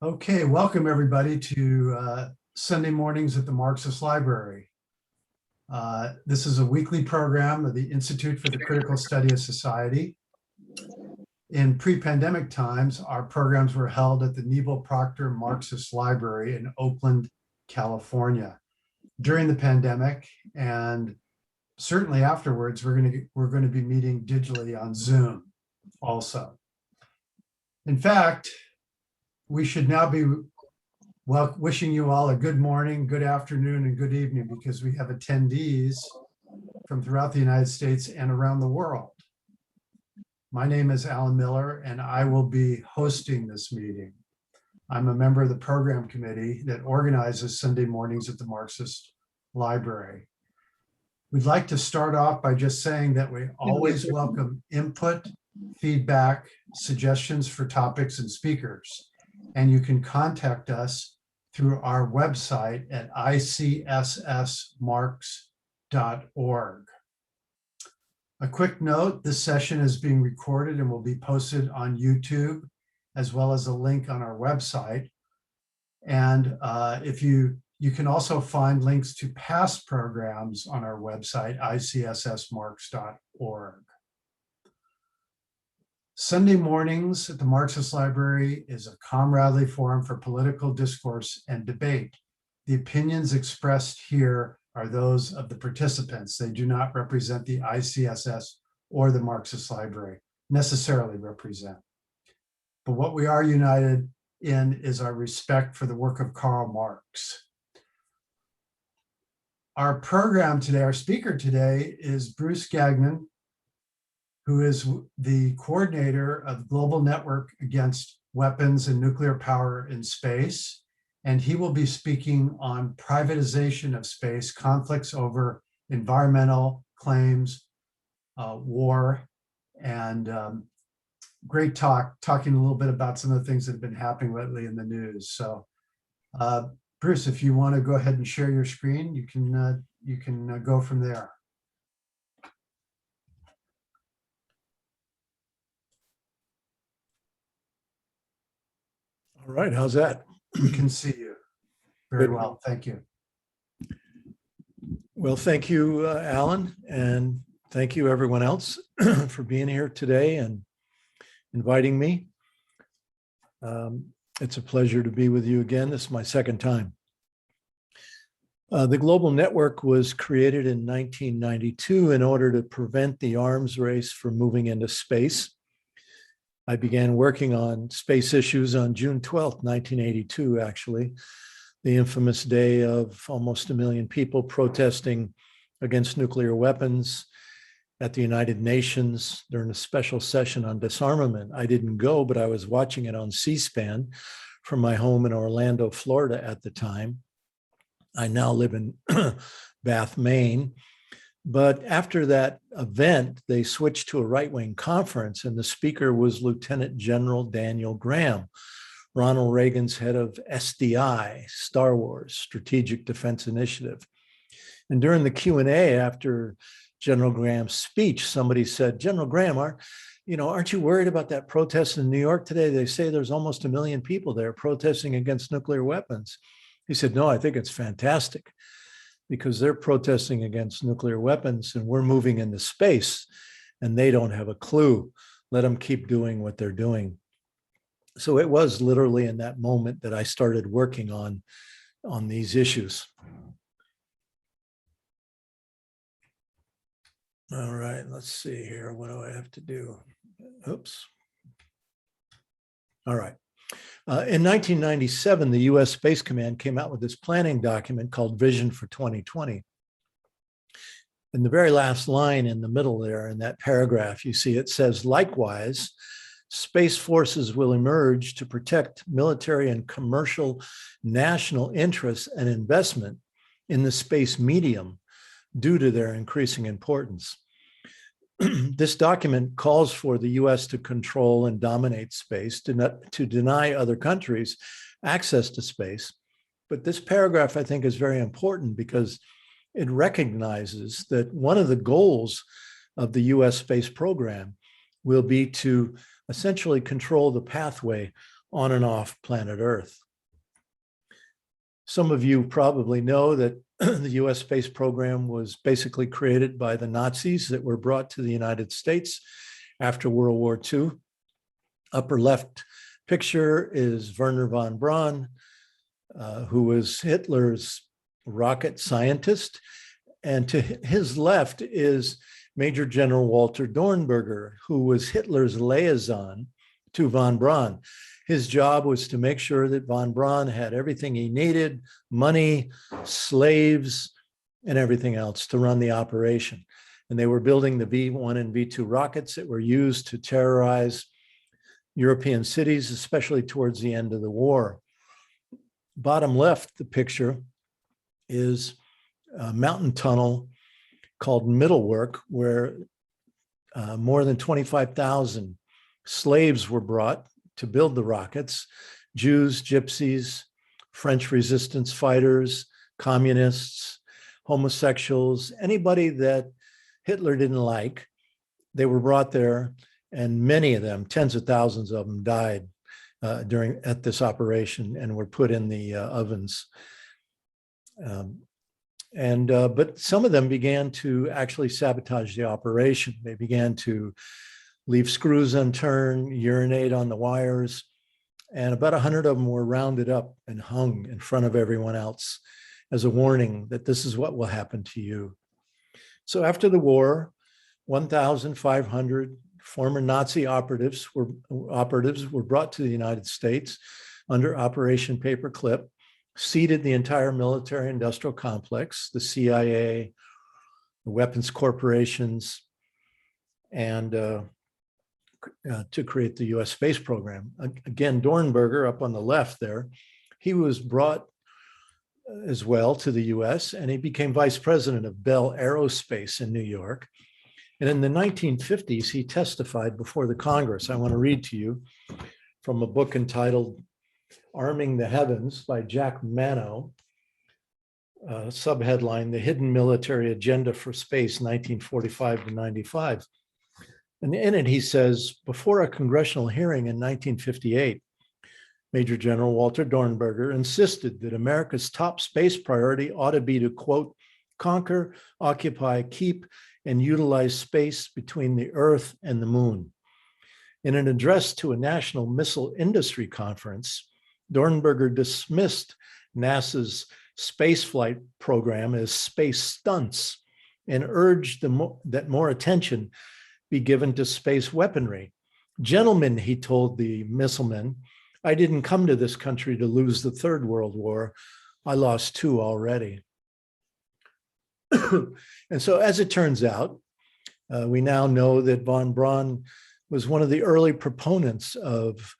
Okay, welcome everybody to Sunday mornings at the Marxist Library. This is a weekly program of the Institute for the Critical Study of Society. In pre-pandemic times, our programs were held at the Neville Proctor Marxist Library in Oakland, California. During the pandemic, and certainly afterwards, we're going to be meeting digitally on Zoom also. In fact, we should now be wishing you all a good morning, good afternoon, and good evening, because we have attendees from throughout the United States and around the world. My name is Alan Miller, and I will be hosting this meeting. I'm a member of the program committee that organizes Sunday mornings at the Marxist Library. We'd like to start off by just saying that we always welcome input, feedback, suggestions for topics and speakers. And you can contact us through our website at ICSSmarx.org. A quick note, this session is being recorded and will be posted on YouTube, as well as a link on our website. And if you can also find links to past programs on our website, ICSSmarx.org. Sunday mornings at the Marxist Library is a comradely forum for political discourse and debate. The opinions expressed here are those of the participants. They do not represent the ICSS or the Marxist Library, necessarily represent. But what we are united in is our respect for the work of Karl Marx. Our program today, our speaker today is Bruce Gagnon, who is the coordinator of Global Network Against Weapons and Nuclear Power in Space. And he will be speaking on privatization of space, conflicts over environmental claims, war, and great talking a little bit about some of the things that have been happening lately in the news. So Bruce, if you want to go ahead and share your screen, you can go from there. All right, how's that? We can see you very well. Thank you. Well, thank you, Alan, and thank you everyone else for being here today and inviting me. It's a pleasure to be with you again. This is my second time. The Global Network was created in 1992 in order to prevent the arms race from moving into space. I began working on space issues on June 12th, 1982, actually, the infamous day of almost 1 million people protesting against nuclear weapons at the United Nations during a special session on disarmament. I didn't go, but I was watching it on C-SPAN from my home in Orlando, Florida at the time. I now live in Bath, Maine. But after that event, they switched to a right-wing conference, and the speaker was Lieutenant General Daniel Graham, Ronald Reagan's head of SDI, Star Wars, Strategic Defense Initiative. And during the Q&A after General Graham's speech, somebody said, General Graham, aren't you worried about that protest in New York today? They say there's almost 1 million people there protesting against nuclear weapons. He said, no, I think it's fantastic, because they're protesting against nuclear weapons and we're moving into space and they don't have a clue. Let them keep doing what they're doing. So it was literally in that moment that I started working on these issues. All right, let's see here. What do I have to do? Oops. All right. In 1997, the U.S. Space Command came out with this planning document called Vision for 2020. In the very last line in the middle there, in that paragraph, you see it says, likewise, space forces will emerge to protect military and commercial national interests and investment in the space medium due to their increasing importance. This document calls for the U.S. to control and dominate space, to deny other countries access to space. But this paragraph, I think, is very important because it recognizes that one of the goals of the U.S. space program will be to essentially control the pathway on and off planet Earth. Some of you probably know that the US space program was basically created by the Nazis that were brought to the United States after World War II. Upper left picture is Wernher von Braun, who was Hitler's rocket scientist. And to his left is Major General Walter Dornberger, who was Hitler's liaison to von Braun. His job was to make sure that von Braun had everything he needed, money, slaves, and everything else to run the operation. And they were building the V1 and V2 rockets that were used to terrorize European cities, especially towards the end of the war. Bottom left, the picture is a mountain tunnel called Middlework, where more than 25,000 slaves were brought to build the rockets. Jews, gypsies, French resistance fighters, communists, homosexuals, anybody that Hitler didn't like, they were brought there, and many of them, tens of thousands of them, died at this operation and were put in the ovens. But some of them began to actually sabotage the operation. They began to leave screws unturned, urinate on the wires, and about 100 of them were rounded up and hung in front of everyone else as a warning that this is what will happen to you. So after the war, 1,500 former Nazi operatives were brought to the United States under Operation Paperclip, seeded the entire military industrial complex, the CIA, the weapons corporations, and to create the US space program. Again, Dornberger up on the left there, he was brought as well to the US, and he became vice president of Bell Aerospace in New York. And in the 1950s, he testified before the Congress. I want to read to you from a book entitled Arming the Heavens by Jack Mano, subheadline, The Hidden Military Agenda for Space, 1945 to 95. And in it, he says, before a congressional hearing in 1958, Major General Walter Dornberger insisted that America's top space priority ought to be to, quote, conquer, occupy, keep, and utilize space between the Earth and the Moon. In an address to a national missile industry conference, Dornberger dismissed NASA's spaceflight program as space stunts and urged that more attention be given to space weaponry. Gentlemen, he told the missilemen, I didn't come to this country to lose the Third World War. I lost 2 already. And so as it turns out, we now know that von Braun was one of the early proponents of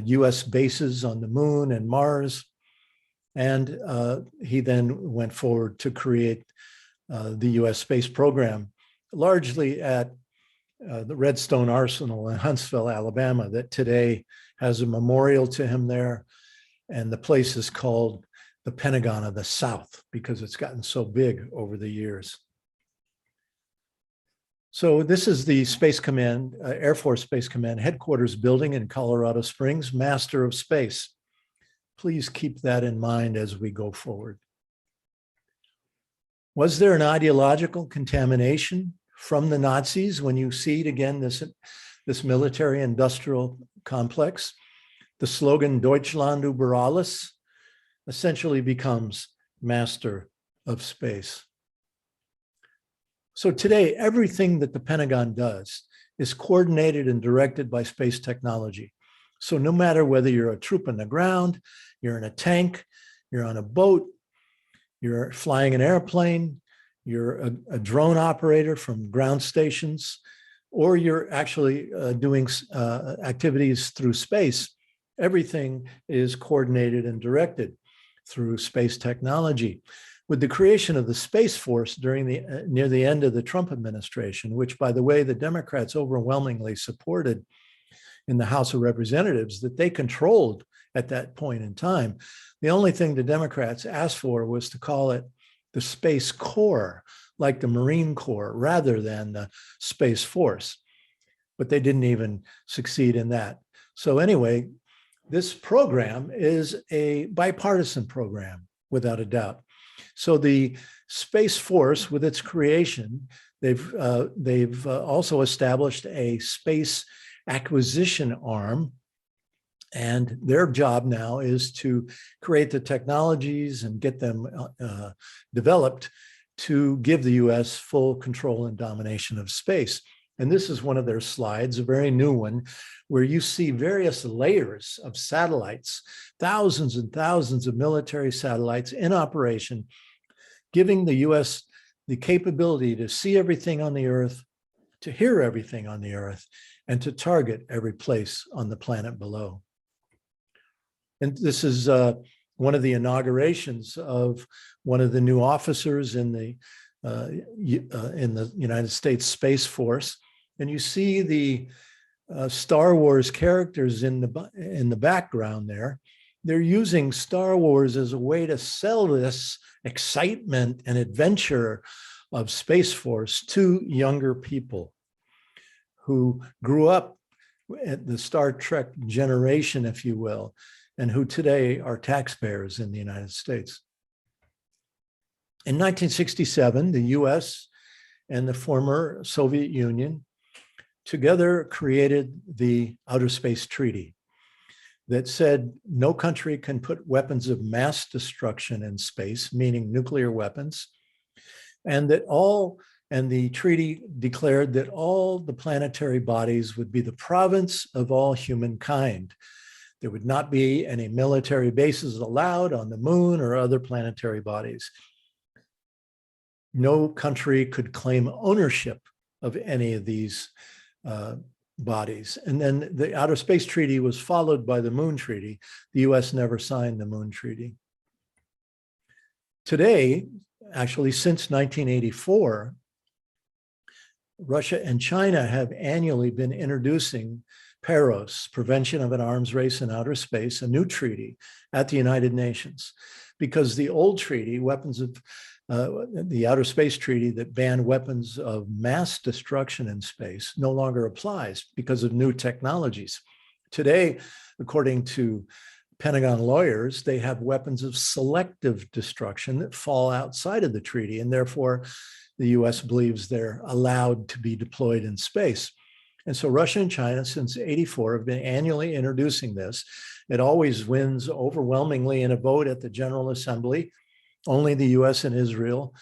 US bases on the Moon and Mars. And he then went forward to create the US space program, largely at the Redstone Arsenal in Huntsville, Alabama, that today has a memorial to him there. And the place is called the Pentagon of the South because it's gotten so big over the years. So this is the Space Command, Air Force Space Command headquarters building in Colorado Springs, Master of Space. Please keep that in mind as we go forward. Was there an ideological contamination from the Nazis when you see it again, this military industrial complex? The slogan Deutschland über alles essentially becomes master of space. So today, everything that the Pentagon does is coordinated and directed by space technology. So no matter whether you're a troop on the ground, you're in a tank, you're on a boat, you're flying an airplane, you're a drone operator from ground stations, or you're actually doing activities through space, everything is coordinated and directed through space technology. With the creation of the Space Force near the end of the Trump administration, which, by the way, the Democrats overwhelmingly supported in the House of Representatives, that they controlled at that point in time, the only thing the Democrats asked for was to call it the Space Corps, like the Marine Corps, rather than the Space Force. But they didn't even succeed in that. So anyway, this program is a bipartisan program, without a doubt. So the Space Force, with its creation, they've also established a space acquisition arm. And their job now is to create the technologies and get them developed to give the US full control and domination of space. And this is one of their slides, a very new one, where you see various layers of satellites, thousands and thousands of military satellites in operation, giving the US the capability to see everything on the Earth, to hear everything on the Earth, and to target every place on the planet below. And this is one of the inaugurations of one of the new officers in the United States Space Force. And you see the Star Wars characters in the background there. They're using Star Wars as a way to sell this excitement and adventure of Space Force to younger people who grew up at the Star Trek generation, if you will, and who today are taxpayers in the United States. In 1967, the US and the former Soviet Union together created the Outer Space Treaty that said no country can put weapons of mass destruction in space, meaning nuclear weapons, and the treaty declared that all the planetary bodies would be the province of all humankind. There would not be any military bases allowed on the moon or other planetary bodies. No country could claim ownership of any of these bodies. And then the Outer Space Treaty was followed by the Moon Treaty. The US never signed the Moon Treaty. Today, actually since 1984, Russia and China have annually been introducing PAROS, Prevention of an Arms Race in Outer Space, a new treaty at the United Nations, because the old treaty, the Outer Space Treaty that banned weapons of mass destruction in space, no longer applies because of new technologies. Today, according to Pentagon lawyers, they have weapons of selective destruction that fall outside of the treaty, and therefore the US believes they're allowed to be deployed in space. And so Russia and China, since '84, have been annually introducing this. It always wins overwhelmingly in a vote at the General Assembly. Only the US and Israel,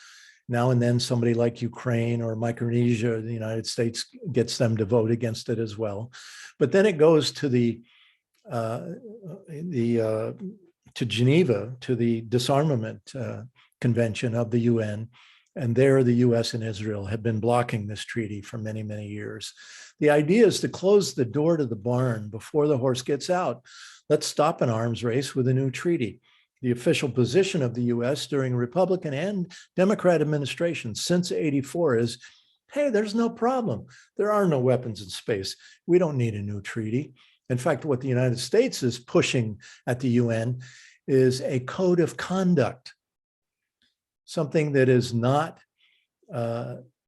now and then somebody like Ukraine or Micronesia or the United States gets them to vote against it as well. But then it goes to to Geneva, to the disarmament convention of the UN. And there the US and Israel have been blocking this treaty for many, many years. The idea is to close the door to the barn before the horse gets out. Let's stop an arms race with a new treaty. The official position of the US during Republican and Democrat administrations since '84 is, hey, there's no problem. There are no weapons in space. We don't need a new treaty. In fact, what the United States is pushing at the UN is a code of conduct, something that is not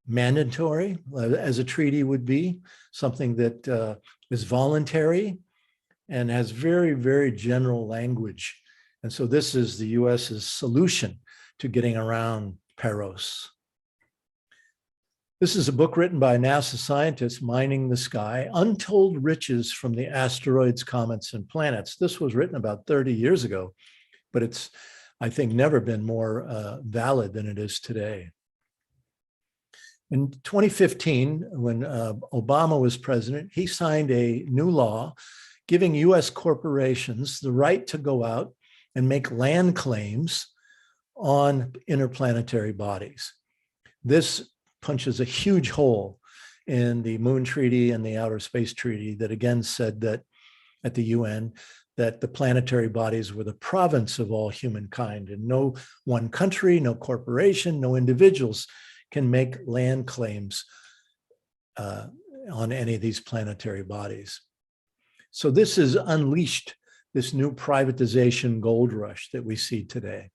mandatory, as a treaty would be, something that is voluntary and has very, very general language. And so this is the US's solution to getting around PAROS. This is a book written by NASA scientists mining the sky, Untold Riches from the Asteroids, Comets, and Planets. This was written about 30 years ago, but it's, I think, never been more valid than it is today. In 2015, when Obama was president, he signed a new law giving US corporations the right to go out and make land claims on interplanetary bodies. This punches a huge hole in the Moon Treaty and the Outer Space Treaty that again said that at the UN, that the planetary bodies were the province of all humankind, and no one country, no corporation, no individuals can make land claims on any of these planetary bodies. So this has unleashed this new privatization gold rush that we see today.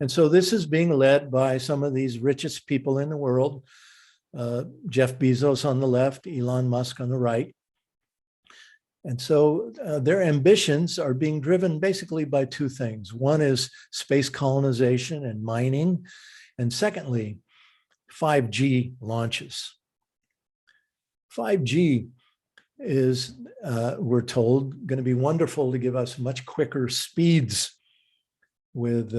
And so this is being led by some of these richest people in the world, Jeff Bezos on the left, Elon Musk on the right. And so their ambitions are being driven basically by two things. One is space colonization and mining. And secondly, 5G launches. 5G is, we're told, going to be wonderful to give us much quicker speeds with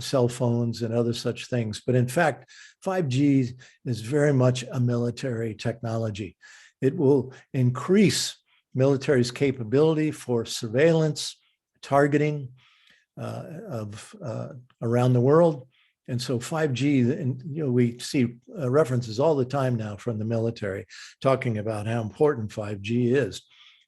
cell phones and other such things. But in fact, 5G is very much a military technology. It will increase military's capability for surveillance, targeting of around the world. And so 5G, and we see references all the time now from the military talking about how important 5G is.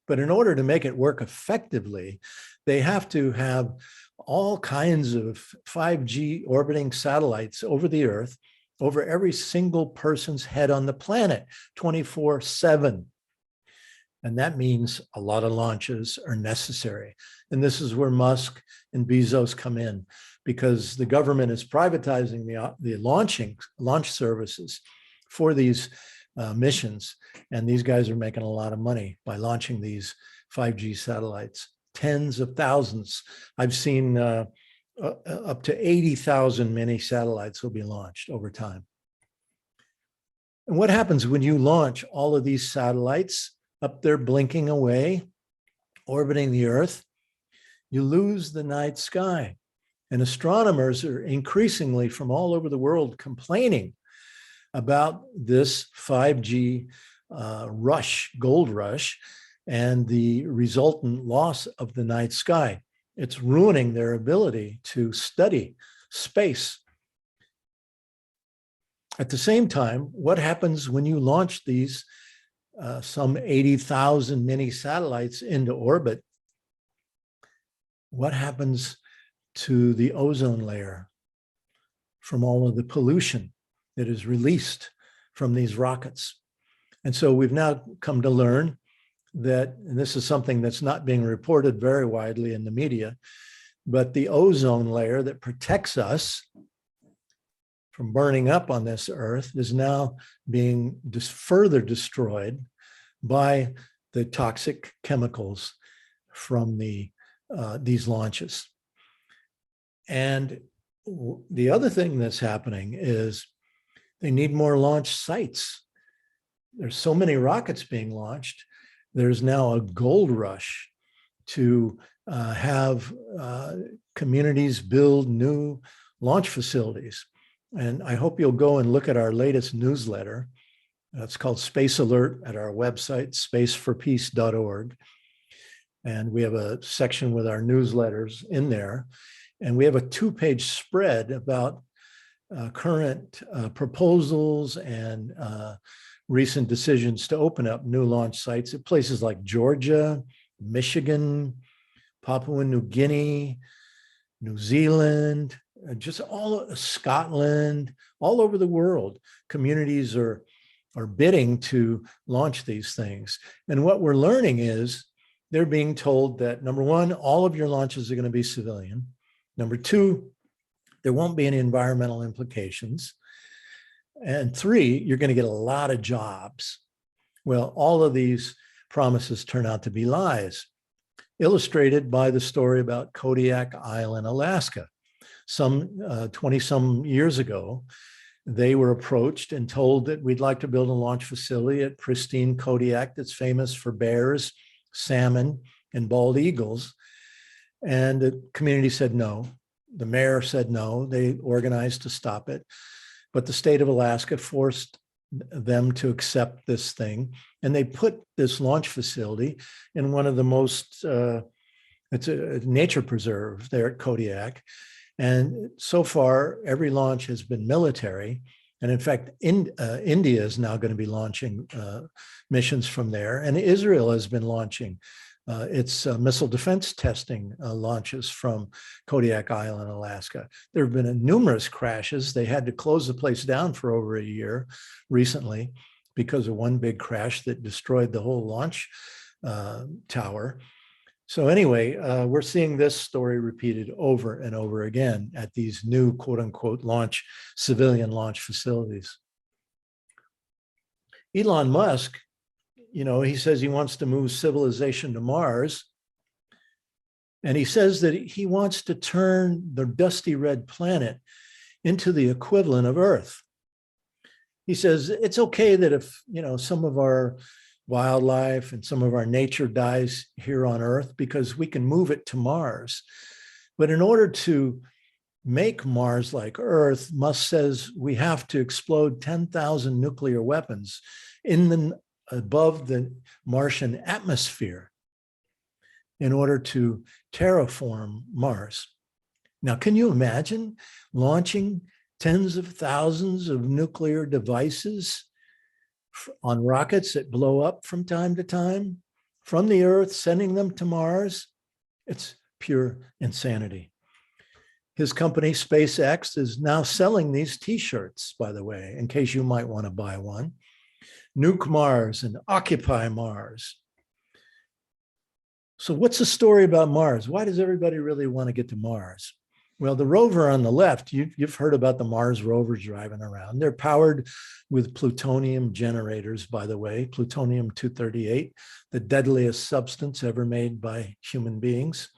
But in order to make it work effectively, they have to have all kinds of 5G orbiting satellites over the Earth, over every single person's head on the planet, 24/7. And that means a lot of launches are necessary. And this is where Musk and Bezos come in, because the government is privatizing the launch services for these missions. And these guys are making a lot of money by launching these 5G satellites, tens of thousands. I've seen up to 80,000 mini satellites will be launched over time. And what happens when you launch all of these satellites up there blinking away, orbiting the Earth? You lose the night sky. And astronomers are increasingly from all over the world complaining about this 5G gold rush, and the resultant loss of the night sky. It's ruining their ability to study space. At the same time, what happens when you launch these some 80,000 mini satellites into orbit? What happens to the ozone layer from all of the pollution that is released from these rockets? And so we've now come to learn that, and this is something that's not being reported very widely in the media, but the ozone layer that protects us from burning up on this Earth is now being further destroyed by the toxic chemicals from these launches. And the other thing that's happening is they need more launch sites. There's so many rockets being launched. There's now a gold rush to have communities build new launch facilities. And I hope you'll go and look at our latest newsletter. It's called Space Alert at our website, spaceforpeace.org. And we have a section with our newsletters in there. And we have a 2-page spread about current proposals and recent decisions to open up new launch sites at places like Georgia, Michigan, Papua New Guinea, New Zealand, just all Scotland, all over the world. Communities are bidding to launch these things. And what we're learning is they're being told that, number one, all of your launches are going to be civilian. Number two, there won't be any environmental implications. And three, you're going to get a lot of jobs. Well, all of these promises turn out to be lies, illustrated by the story about Kodiak Island, Alaska. Some 20-some years ago, they were approached and told that we'd like to build a launch facility at pristine Kodiak that's famous for bears, salmon, and bald eagles. And the community said no. The mayor said no. They organized to stop it. But the state of Alaska forced them to accept this thing. And they put this launch facility in one of the most, it's a nature preserve there at Kodiak. And so far, every launch has been military. And in fact, India is now going to be launching missions from there. And Israel has been launching its missile defense testing launches from Kodiak Island, Alaska. There have been numerous crashes. They had to close the place down for over a year recently because of one big crash that destroyed the whole launch tower. So anyway, we're seeing this story repeated over and over again at these new quote unquote civilian launch facilities. Elon Musk he says he wants to move civilization to Mars. And he says that he wants to turn the dusty red planet into the equivalent of Earth. He says it's okay that if, some of our wildlife and some of our nature dies here on Earth because we can move it to Mars. But in order to make Mars like Earth, Musk says we have to explode 10,000 nuclear weapons above the Martian atmosphere in order to terraform Mars. Now, can you imagine launching tens of thousands of nuclear devices on rockets that blow up from time to time from the Earth, sending them to Mars? It's pure insanity. His company, SpaceX, is now selling these T-shirts, by the way, in case you might want to buy one. Nuke Mars and Occupy Mars. So what's the story about Mars? Why does everybody really want to get to Mars? Well, the rover on the left, you've heard about the Mars rovers driving around. They're powered with plutonium generators, by the way, plutonium-238, the deadliest substance ever made by human beings.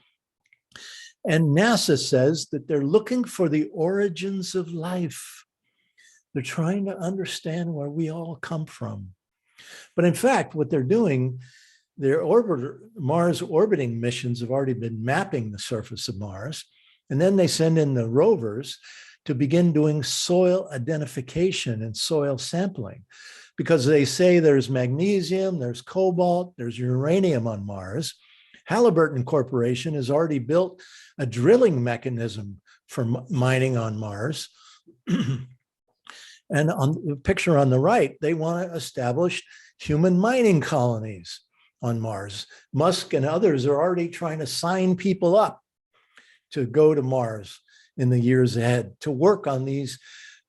And NASA says that they're looking for the origins of life. They're trying to understand where we all come from. But in fact, what they're doing, their Mars orbiting missions have already been mapping the surface of Mars. And then they send in the rovers to begin doing soil identification and soil sampling, because they say there's magnesium, there's cobalt, there's uranium on Mars. Halliburton Corporation has already built a drilling mechanism for mining on Mars. And on the picture on the right, they want to establish human mining colonies on Mars. Musk and others are already trying to sign people up to go to Mars in the years ahead to work on these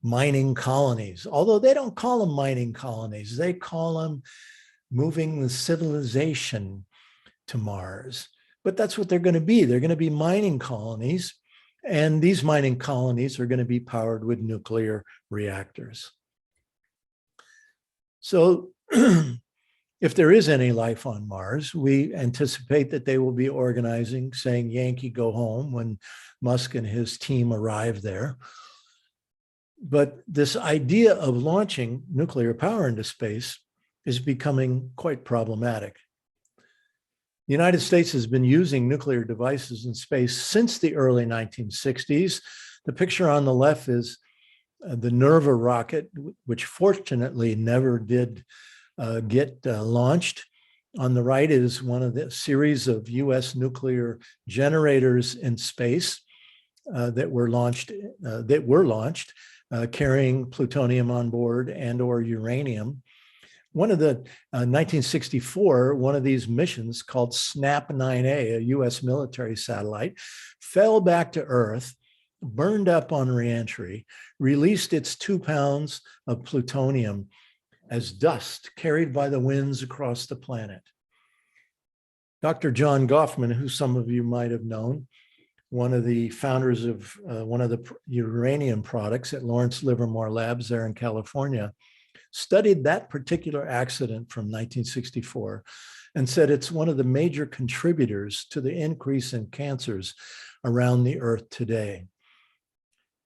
mining colonies. Although they don't call them mining colonies, they call them moving the civilization to Mars. But that's what they're going to be. They're going to be mining colonies. And these mining colonies are going to be powered with nuclear reactors. So if there is any life on Mars, we anticipate that they will be organizing, saying Yankee go home when Musk and his team arrive there. But this idea of launching nuclear power into space is becoming quite problematic. The United States has been using nuclear devices in space since the early 1960s. The picture on the left is the Nerva rocket, which fortunately never did get launched. On the right is one of the series of US nuclear generators in space that were launched, carrying plutonium on board and or uranium. One of the 1964, one of these missions called SNAP-9A, a US military satellite, fell back to Earth, burned up on reentry, released its 2 pounds of plutonium as dust carried by the winds across the planet. Dr. John Goffman, who some of you might have known, one of the founders of one of the uranium products at Lawrence Livermore Labs there in California, studied that particular accident from 1964 and said it's one of the major contributors to the increase in cancers around the Earth today.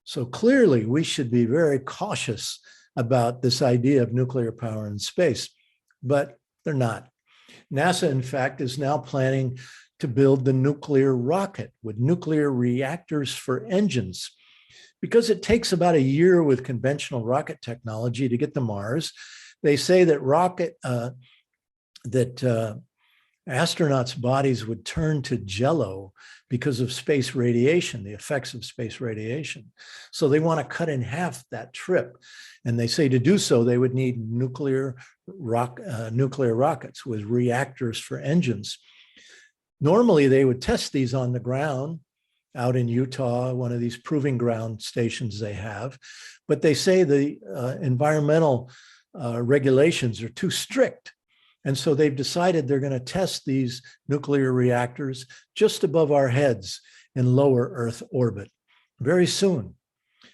So clearly, we should be very cautious about this idea of nuclear power in space, but they're not. NASA, in fact, is now planning to build the nuclear rocket with nuclear reactors for engines, because it takes about a year with conventional rocket technology to get to Mars. They say that astronauts' bodies would turn to jello because of space radiation, the effects of space radiation. So they want to cut in half that trip. And they say to do so, they would need nuclear rockets with reactors for engines. Normally, they would test these on the ground out in Utah, one of these proving ground stations they have. But they say the environmental regulations are too strict. And so they've decided they're going to test these nuclear reactors just above our heads in lower Earth orbit very soon.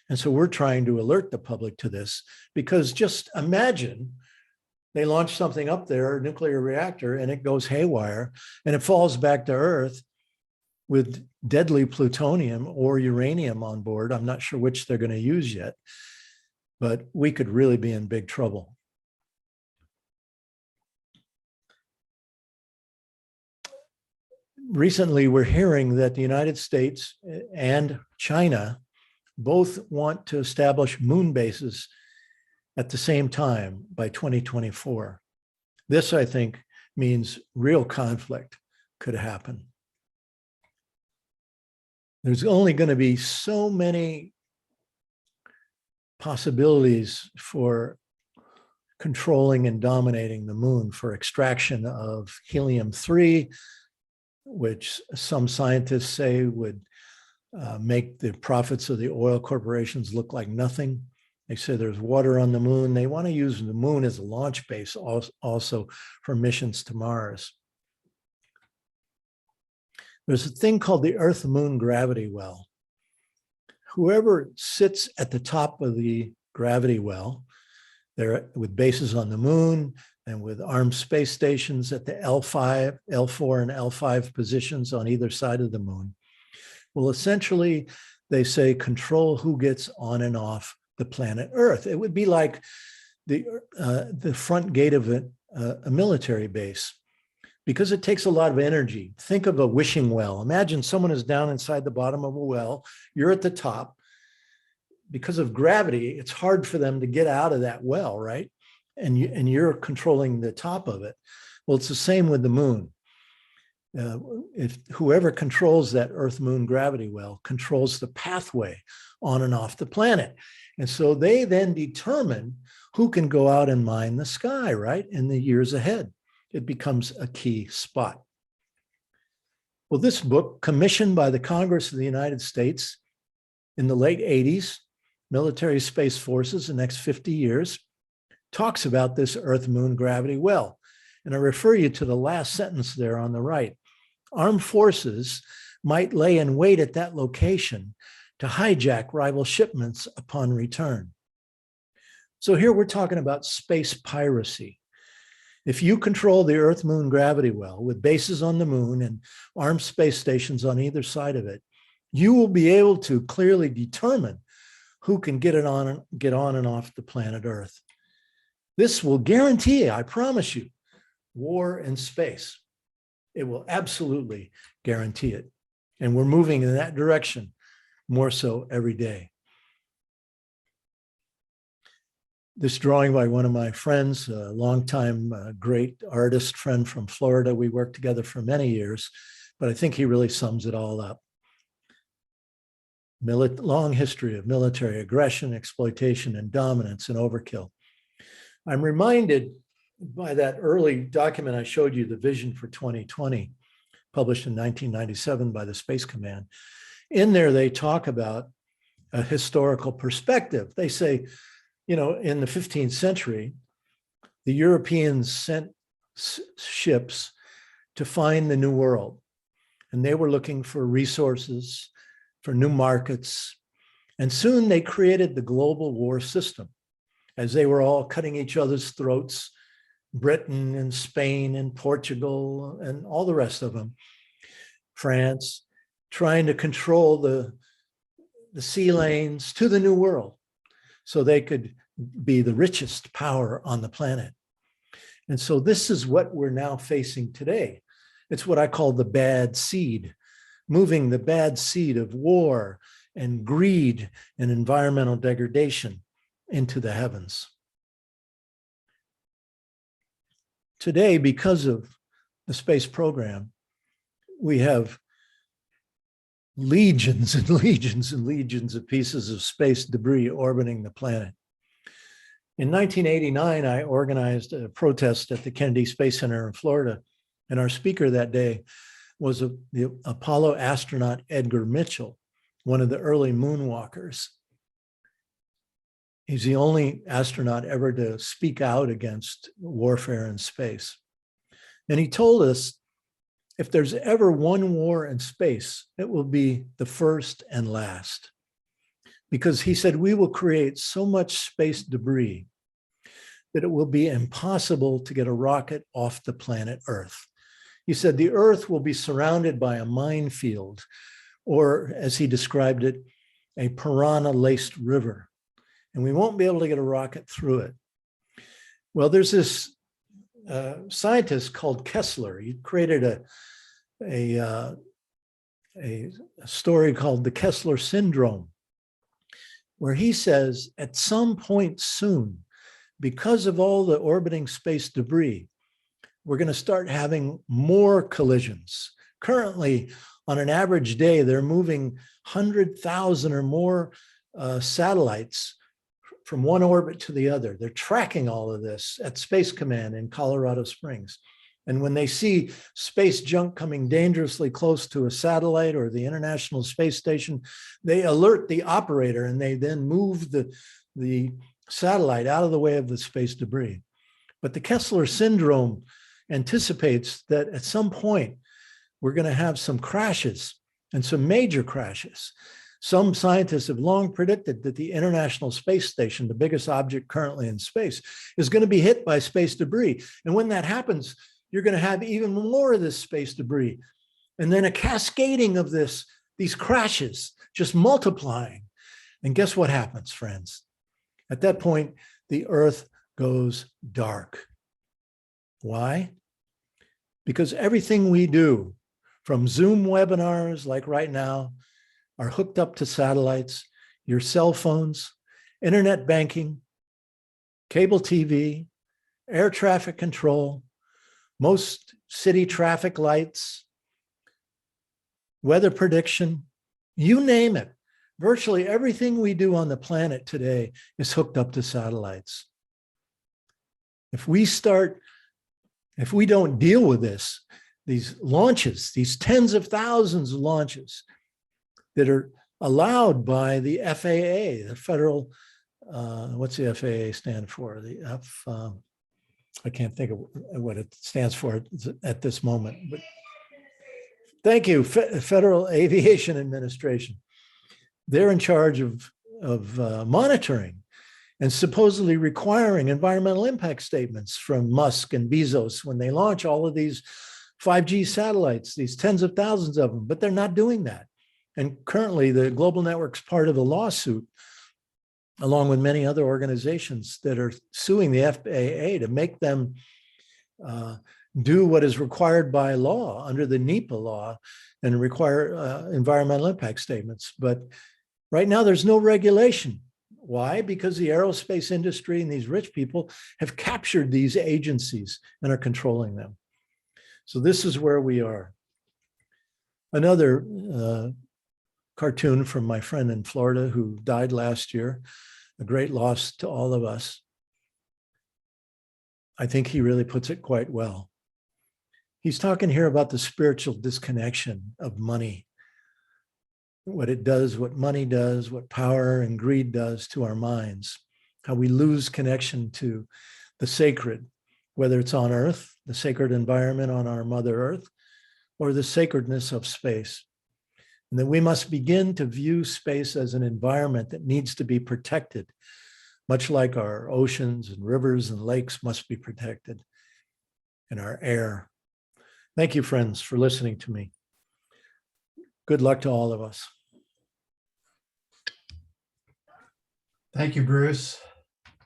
And so we're trying to alert the public to this, because just imagine They launch something up there, a nuclear reactor, and it goes haywire and it falls back to Earth with deadly plutonium or uranium on board. I'm not sure which they're going to use yet, but we could really be in big trouble. Recently, we're hearing that the United States and China both want to establish moon bases at the same time by 2024. This, I think, means real conflict could happen. There's only going to be so many possibilities for controlling and dominating the moon, for extraction of helium-3, which some scientists say would make the profits of the oil corporations look like nothing. They say there's water on the moon. They want to use the moon as a launch base also for missions to Mars. There's a thing called the Earth-Moon gravity well. Whoever sits at the top of the gravity well, they're with bases on the moon and with armed space stations at the L5, L4, and L5 positions on either side of the moon, will essentially, they say, control who gets on and off the planet Earth. It would be like the front gate of a military base, because it takes a lot of energy. Think of a wishing well. Imagine someone is down inside the bottom of a well, you're at the top. Because of gravity, it's hard for them to get out of that well, right? And you're controlling the top of it. Well, it's the same with the moon. If whoever controls that Earth-Moon gravity well controls the pathway on and off the planet. And so they then determine who can go out and mine the sky, right? In the years ahead, it becomes a key spot. Well, this book, commissioned by the Congress of the United States in the late 80s, Military Space Forces, the next 50 years, talks about this Earth-Moon gravity well. And I refer you to the last sentence there on the right. Armed forces might lay in wait at that location to hijack rival shipments upon return. So here we're talking about space piracy. If you control the Earth-Moon gravity well with bases on the moon and armed space stations on either side of it, you will be able to clearly determine who can get on and off the planet Earth. This will guarantee, I promise you, war in space. It will absolutely guarantee it. And we're moving in that direction more so every day. This drawing by one of my friends, a longtime great artist friend from Florida. We worked together for many years, but I think he really sums it all up. Long history of military aggression, exploitation, and dominance and overkill. I'm reminded by that early document I showed you, the Vision for 2020, published in 1997 by the Space Command. In there, they talk about a historical perspective. They say, you know, in the 15th century, the Europeans sent ships to find the New World, and they were looking for resources, for new markets, and soon they created the global war system as they were all cutting each other's throats, Britain and Spain and Portugal and all the rest of them, France, trying to control the sea lanes to the New World so they could be the richest power on the planet. And so this is what we're now facing today. It's what I call the bad seed, moving the bad seed of war and greed and environmental degradation into the heavens. Today, because of the space program, we have legions and legions and legions of pieces of space debris orbiting the planet. In 1989, I organized a protest at the Kennedy Space Center in Florida, and our speaker that day was the Apollo astronaut Edgar Mitchell, one of the early moonwalkers. He's the only astronaut ever to speak out against warfare in space. And he told us, if there's ever one war in space, it will be the first and last. Because he said, we will create so much space debris that it will be impossible to get a rocket off the planet Earth. He said the Earth will be surrounded by a minefield, or as he described it, a piranha-laced river, and we won't be able to get a rocket through it. Well, there's this scientist called Kessler. He created a story called the Kessler syndrome, where he says at some point soon, because of all the orbiting space debris, we're going to start having more collisions. Currently, on an average day, they're moving 100,000 or more satellites from one orbit to the other. They're tracking all of this at Space Command in Colorado Springs. And when they see space junk coming dangerously close to a satellite or the International Space Station, they alert the operator and they then move the satellite out of the way of the space debris. But the Kessler syndrome anticipates that at some point, we're going to have some crashes and some major crashes. Some scientists have long predicted that the International Space Station, the biggest object currently in space, is going to be hit by space debris. And when that happens, you're going to have even more of this space debris. And then a cascading of these crashes just multiplying. And guess what happens, friends? At that point, the Earth goes dark. Why? Because everything we do, from Zoom webinars like right now, are hooked up to satellites, your cell phones, internet banking, cable TV, air traffic control, most city traffic lights, weather prediction, you name it. Virtually everything we do on the planet today is hooked up to satellites. If we don't deal with this, these launches, these tens of thousands of launches that are allowed by the FAA, the federal, what's the FAA stand for? I can't think of what it stands for at this moment, but thank you, Federal Aviation Administration. They're in charge of monitoring and supposedly requiring environmental impact statements from Musk and Bezos when they launch all of these 5G satellites, these tens of thousands of them, but they're not doing that. And currently the Global Network's part of a lawsuit, along with many other organizations that are suing the FAA to make them do what is required by law under the NEPA law and require environmental impact statements. But right now there's no regulation. Why? Because the aerospace industry and these rich people have captured these agencies and are controlling them. So this is where we are. Another cartoon from my friend in Florida who died last year, a great loss to all of us. I think he really puts it quite well. He's talking here about the spiritual disconnection of money, what it does, what money does, what power and greed does to our minds, how we lose connection to the sacred, whether it's on Earth, the sacred environment on our Mother Earth, or the sacredness of space. And that we must begin to view space as an environment that needs to be protected, much like our oceans and rivers and lakes must be protected, and our air. Thank you, friends, for listening to me. Good luck to all of us. Thank you, Bruce.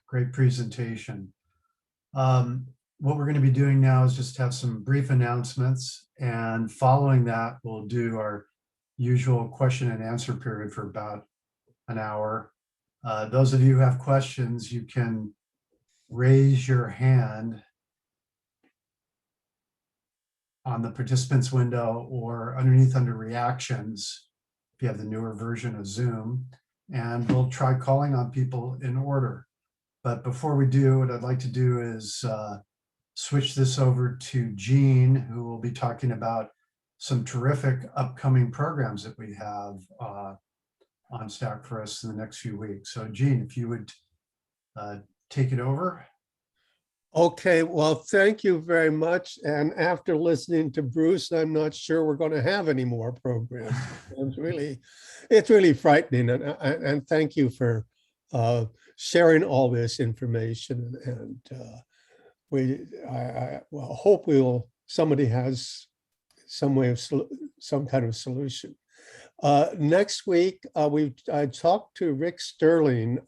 Great presentation. What we're going to be doing now is just have some brief announcements, and following that, we'll do our usual question and answer period for about an hour. Those of you who have questions, you can raise your hand on the participants window or underneath under reactions, if you have the newer version of Zoom, and we'll try calling on people in order. But before we do, what I'd like to do is switch this over to Jean, who will be talking about some terrific upcoming programs that we have on stack for us in the next few weeks. So Jean, if you would take it over. Okay, well, thank you very much. And after listening to Bruce, I'm not sure we're going to have any more programs. It's really frightening. And thank you for sharing all this information, and I hope somebody has some way of some kind of solution. Next week, I talked to Rick Sterling,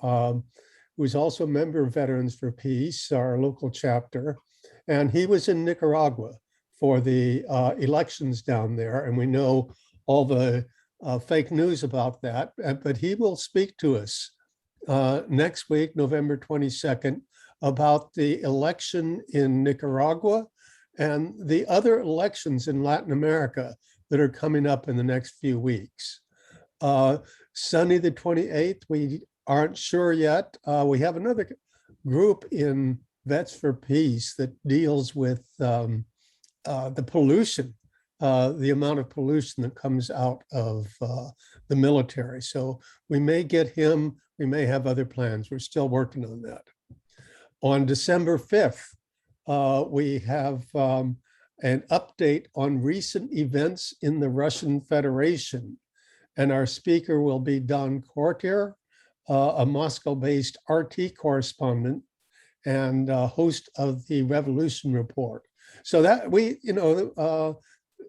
who's also a member of Veterans for Peace, our local chapter, and he was in Nicaragua for the elections down there, and we know all the fake news about that, but he will speak to us next week, November 22nd, about the election in Nicaragua and the other elections in Latin America that are coming up in the next few weeks. Sunday the 28th, we aren't sure yet. We have another group in Vets for Peace that deals with the pollution, the amount of pollution that comes out of the military. So we may get him, we may have other plans. We're still working on that. On December 5th, we have an update on recent events in the Russian Federation. And our speaker will be Don Cortier, a Moscow-based RT correspondent and host of the Revolution Report. So that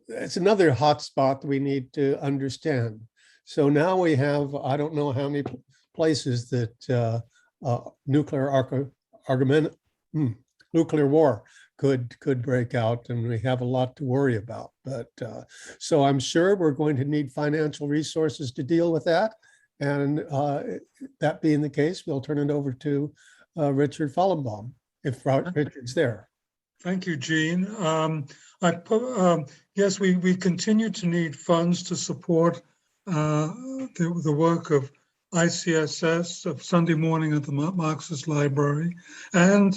it's another hotspot that we need to understand. So now we have, I don't know how many places that nuclear war could break out, and we have a lot to worry about. But so I'm sure we're going to need financial resources to deal with that. And that being the case, we'll turn it over to Richard Fallenbaum, if Richard's there. Thank you, Gene. Yes, we continue to need funds to support the work of ICSS, of Sunday morning at the Marxist Library, and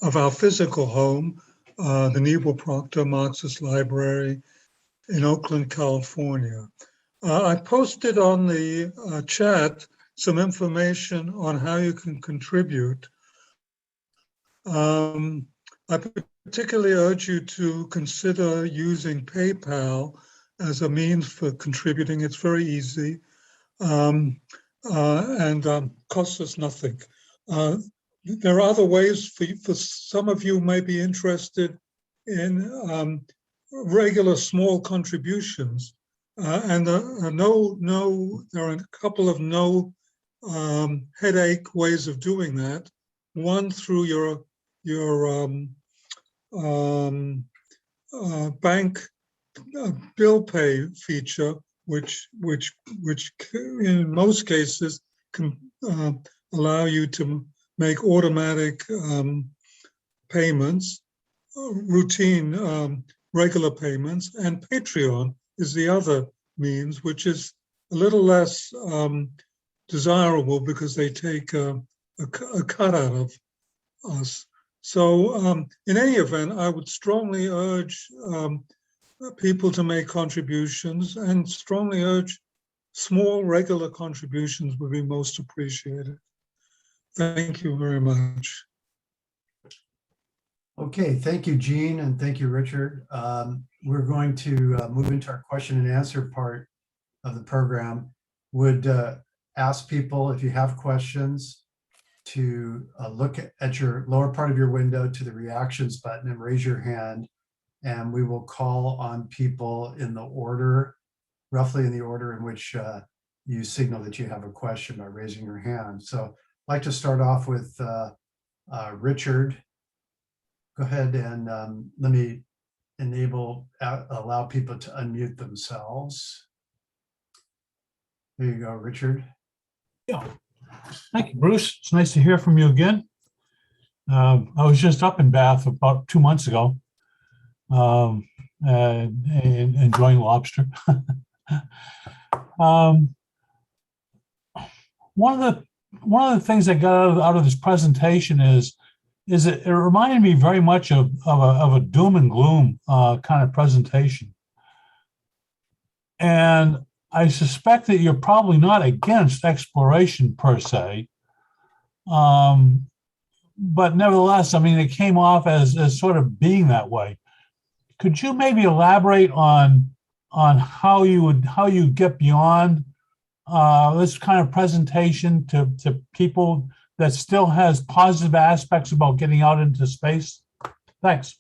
of our physical home, the Nebel Proctor Marxist Library in Oakland, California. I posted on the chat some information on how you can contribute. I particularly urge you to consider using PayPal as a means for contributing. It's very easy and costs us nothing. There are other ways for some of you may be interested in regular small contributions. And there are a couple of no headache ways of doing that. One through your bank bill pay feature, which in most cases can allow you to make automatic payments, routine regular payments, and Patreon is the other means, which is a little less desirable because they take a cut out of us. So in any event, I would strongly urge people to make contributions, and strongly urge small regular contributions would be most appreciated. Thank you very much. Okay, thank you, Gene, and thank you, Richard. We're going to move into our question and answer part of the program. Would ask people, if you have questions, to look at your lower part of your window to the reactions button and raise your hand, and we will call on people in the order, roughly in the order in which you signal that you have a question by raising your hand. So I'd like to start off with Richard. Go ahead and let me allow people to unmute themselves. There you go, Richard. Yeah. Thank you, Bruce. It's nice to hear from you again. I was just up in Bath about 2 months ago, and enjoying lobster. One of the things I got out of this presentation is it reminded me very much of a doom and gloom kind of presentation. And I suspect that you're probably not against exploration per se, but nevertheless, I mean, it came off as sort of being that way. Could you maybe elaborate on how you get beyond this kind of presentation to people that still has positive aspects about getting out into space? Thanks.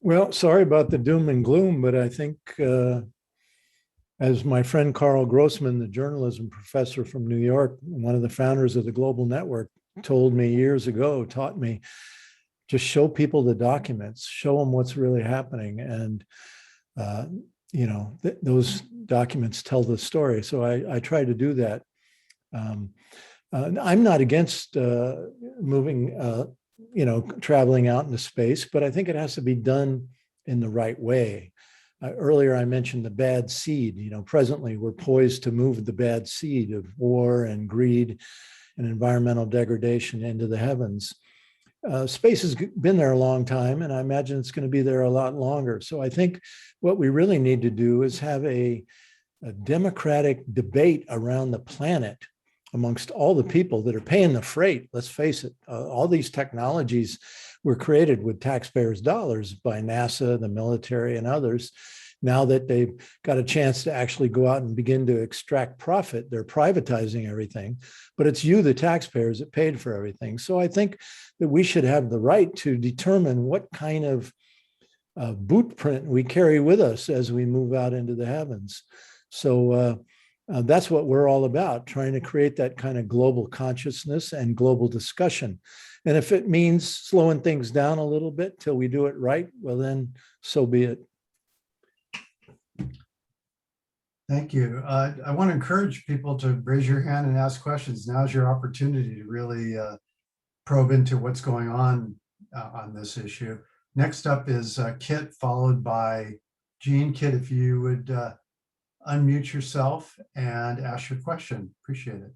Well, sorry about the doom and gloom, but I think as my friend Carl Grossman, the journalism professor from New York, one of the founders of the Global Network, told me years ago, taught me, just show people the documents, show them what's really happening. And, those documents tell the story. So I try to do that. I'm not against moving, traveling out into space, but I think it has to be done in the right way. Earlier, I mentioned the bad seed. Presently, we're poised to move the bad seed of war and greed and environmental degradation into the heavens. Space has been there a long time, and I imagine it's going to be there a lot longer. So I think what we really need to do is have a democratic debate around the planet amongst all the people that are paying the freight. Let's face it, all these technologies were created with taxpayers' dollars by NASA, the military, and others. Now that they've got a chance to actually go out and begin to extract profit, they're privatizing everything, but it's you, the taxpayers, that paid for everything. So I think that we should have the right to determine what kind of boot print we carry with us as we move out into the heavens. So that's what we're all about, trying to create that kind of global consciousness and global discussion. And if it means slowing things down a little bit till we do it right, well, then so be it. Thank you. I want to encourage people to raise your hand and ask questions. Now's your opportunity to really probe into what's going on this issue. Next up is Kit, followed by Jean. Kit, if you would unmute yourself and ask your question. Appreciate it.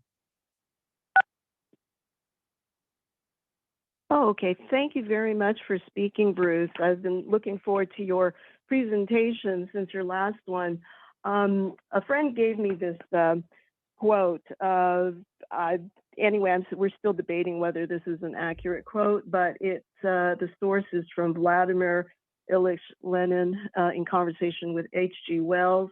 Oh, okay. Thank you very much for speaking, Bruce. I've been looking forward to your presentation since your last one. A friend gave me this quote. Anyway, we're still debating whether this is an accurate quote, but it's the source is from Vladimir Ilyich Lenin in conversation with H.G. Wells.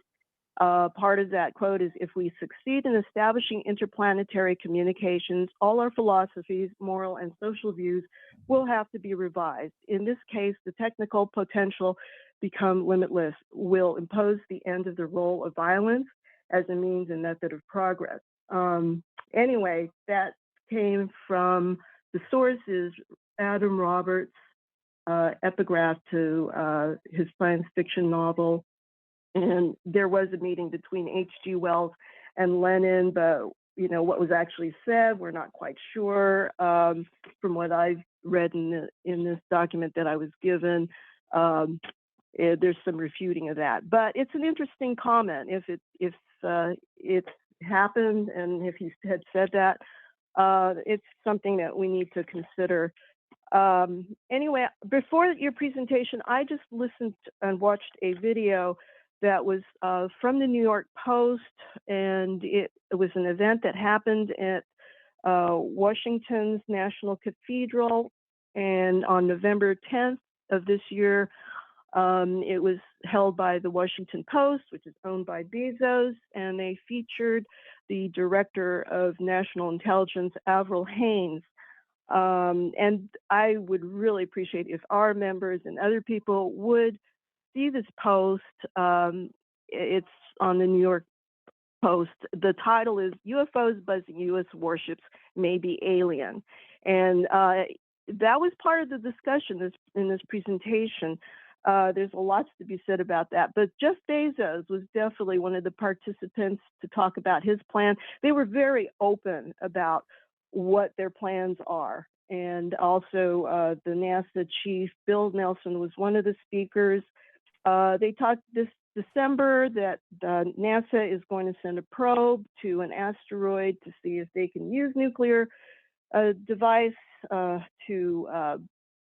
Part of that quote is, if we succeed in establishing interplanetary communications, all our philosophies, moral and social views will have to be revised. In this case, the technical potential become limitless, will impose the end of the role of violence as a means and method of progress. Anyway, that came from the sources, Adam Roberts' epigraph to his science fiction novel. And there was a meeting between H.G. Wells and Lenin, but what was actually said, we're not quite sure. From what I've read in this document that I was given, there's some refuting of that. But it's an interesting comment. If it's happened and if he had said that, it's something that we need to consider. Anyway, before your presentation, I just listened and watched a video that was from the New York Post, and it was an event that happened at Washington's National Cathedral, and on November 10th of this year, it was held by the Washington Post, which is owned by Bezos, and they featured the Director of National Intelligence, Avril Haines. And I would really appreciate if our members and other people would see this post. It's on the New York Post. The title is UFOs Buzzing U.S. Warships May Be Alien. And that was part of the discussion in this presentation. There's a lot to be said about that. But Jeff Bezos was definitely one of the participants to talk about his plan. They were very open about what their plans are. And also the NASA chief, Bill Nelson, was one of the speakers. They talked this December that NASA is going to send a probe to an asteroid to see if they can use nuclear device to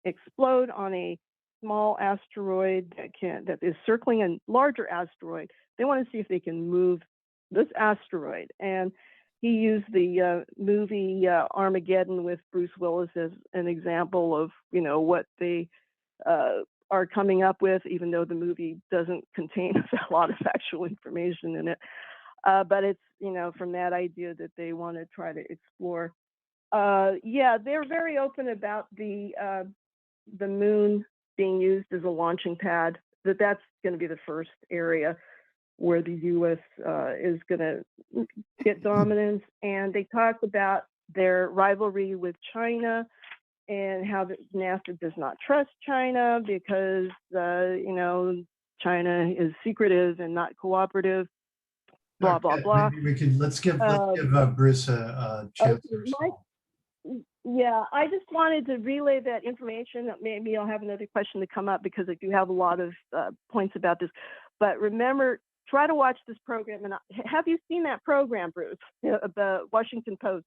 explode on a small asteroid that is circling a larger asteroid. They want to see if they can move this asteroid. And he used the movie Armageddon with Bruce Willis as an example of what they are coming up with, even though the movie doesn't contain a lot of factual information in it. But it's, from that idea that they want to try to explore. Yeah, they're very open about the moon being used as a launching pad, that's going to be the first area where the U.S. Is going to get dominance. And they talked about their rivalry with China and how NASA does not trust China because, China is secretive and not cooperative, blah, blah, blah. Maybe let's give Bruce a chance. Yeah, I just wanted to relay that information. Maybe I'll have another question to come up because I do have a lot of points about this. But remember, try to watch this program. And have you seen that program, Bruce? The Washington Post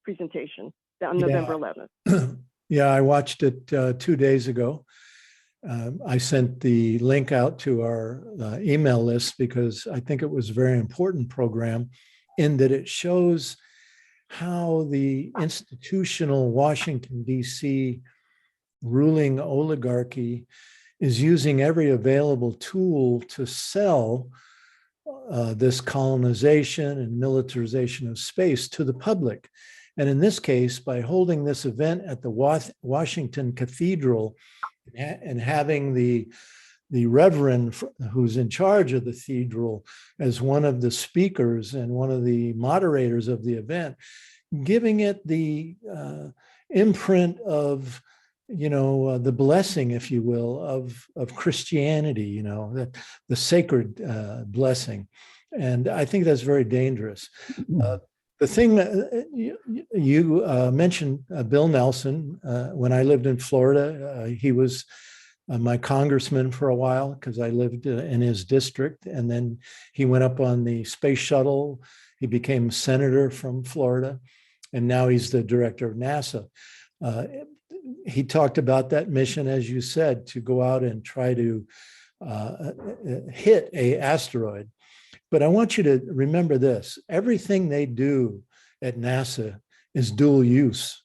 presentation on November 11th. Yeah, I watched it 2 days ago. I sent the link out to our email list because I think it was a very important program in that it shows how the institutional Washington, D.C. ruling oligarchy is using every available tool to sell this colonization and militarization of space to the public. And in this case, by holding this event at the Washington Cathedral and having the reverend who's in charge of the cathedral as one of the speakers and one of the moderators of the event, giving it the imprint of, the blessing, if you will, of Christianity, the sacred blessing. And I think that's very dangerous. The thing that you mentioned, Bill Nelson, when I lived in Florida, he was my congressman for a while because I lived in his district. And then he went up on the space shuttle. He became senator from Florida. And now he's the director of NASA. He talked about that mission, as you said, to go out and try to hit an asteroid. But I want you to remember this. Everything they do at NASA is dual use.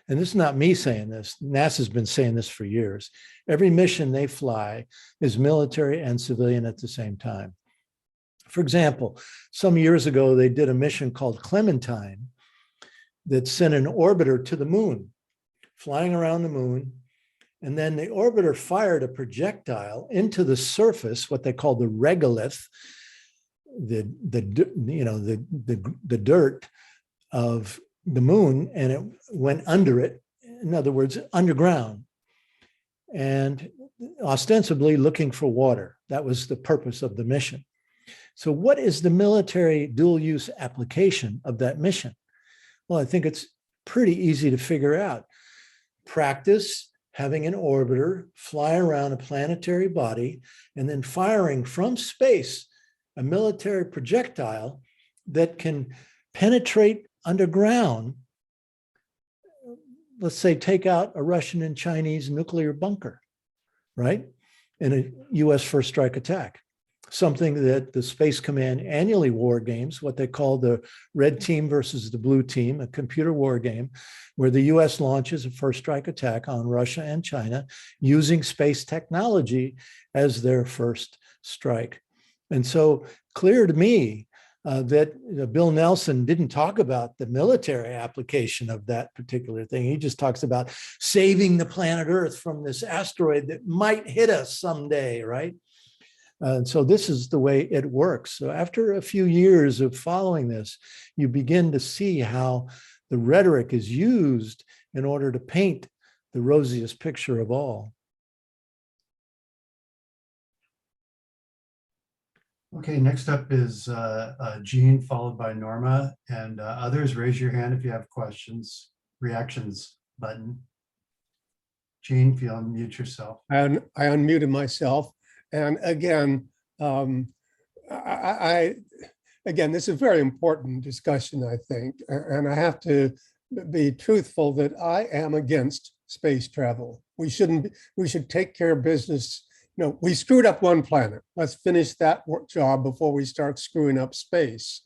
And this is not me saying this. NASA's been saying this for years. Every mission they fly is military and civilian at the same time. For example, some years ago, they did a mission called Clementine that sent an orbiter to the moon, flying around the moon. And then the orbiter fired a projectile into the surface, what they call the regolith, the dirt of the moon, and it went under it. In other words, underground, and ostensibly looking for water. That was the purpose of the mission. So what is the military dual use application of that mission? Well, I think it's pretty easy to figure out. Practice having an orbiter fly around a planetary body and then firing from space a military projectile that can penetrate underground, let's say take out a Russian and Chinese nuclear bunker, right? In a US first strike attack. Something that the Space Command annually war games, what they call the red team versus the blue team, a computer war game, where the US launches a first strike attack on Russia and China using space technology as their first strike. And so clear to me that Bill Nelson didn't talk about the military application of that particular thing. He just talks about saving the planet Earth from this asteroid that might hit us someday, right? So this is the way it works. So after a few years of following this, you begin to see how the rhetoric is used in order to paint the rosiest picture of all. Okay, next up is Jean, followed by Norma, and others. Raise your hand if you have questions. Reactions button. Jean, if you unmute yourself. And I unmuted myself. And again, again, this is a very important discussion, I think, and I have to be truthful that I am against space travel. We should take care of business. We screwed up one planet. Let's finish that job before we start screwing up space.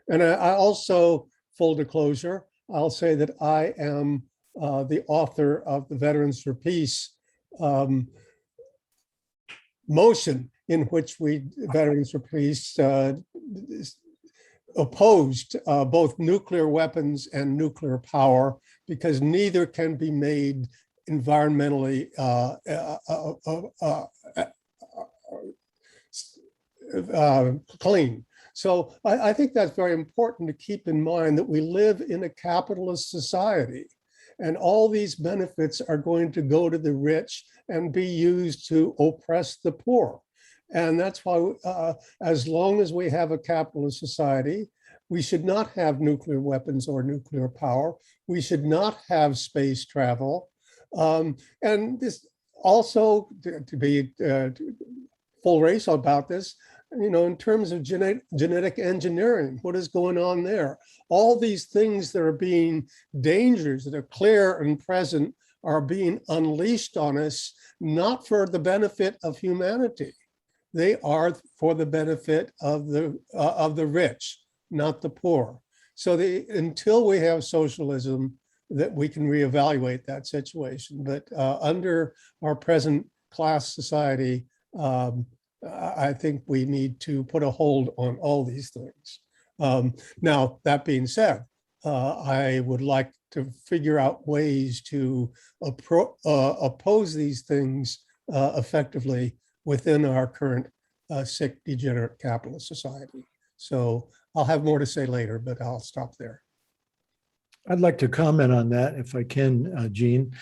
And I also, full disclosure, I'll say that I am the author of the Veterans for Peace motion, in which we, Veterans for Peace, opposed both nuclear weapons and nuclear power because neither can be made environmentally clean. So I think that's very important to keep in mind that we live in a capitalist society, and all these benefits are going to go to the rich and be used to oppress the poor. And that's why as long as we have a capitalist society, we should not have nuclear weapons or nuclear power. We should not have space travel. And this also, to be full race about this, you know, in terms of genetic engineering, what is going on there? All these things that are being dangers that are clear and present are being unleashed on us, not for the benefit of humanity. They are for the benefit of the rich, not the poor. So until we have socialism, that we can reevaluate that situation. But under our present class society, I think we need to put a hold on all these things. Now, that being said, I would like to figure out ways to oppose these things effectively within our current sick, degenerate capitalist society. So I'll have more to say later, but I'll stop there. I'd like to comment on that if I can, Gene.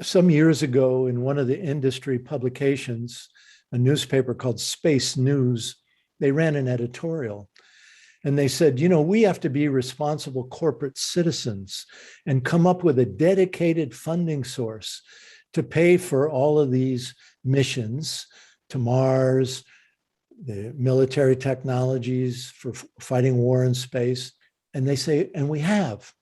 Some years ago in one of the industry publications, a newspaper called Space News, they ran an editorial and they said, you know, we have to be responsible corporate citizens and come up with a dedicated funding source to pay for all of these missions to Mars, the military technologies for fighting war in space. And they say, and we have,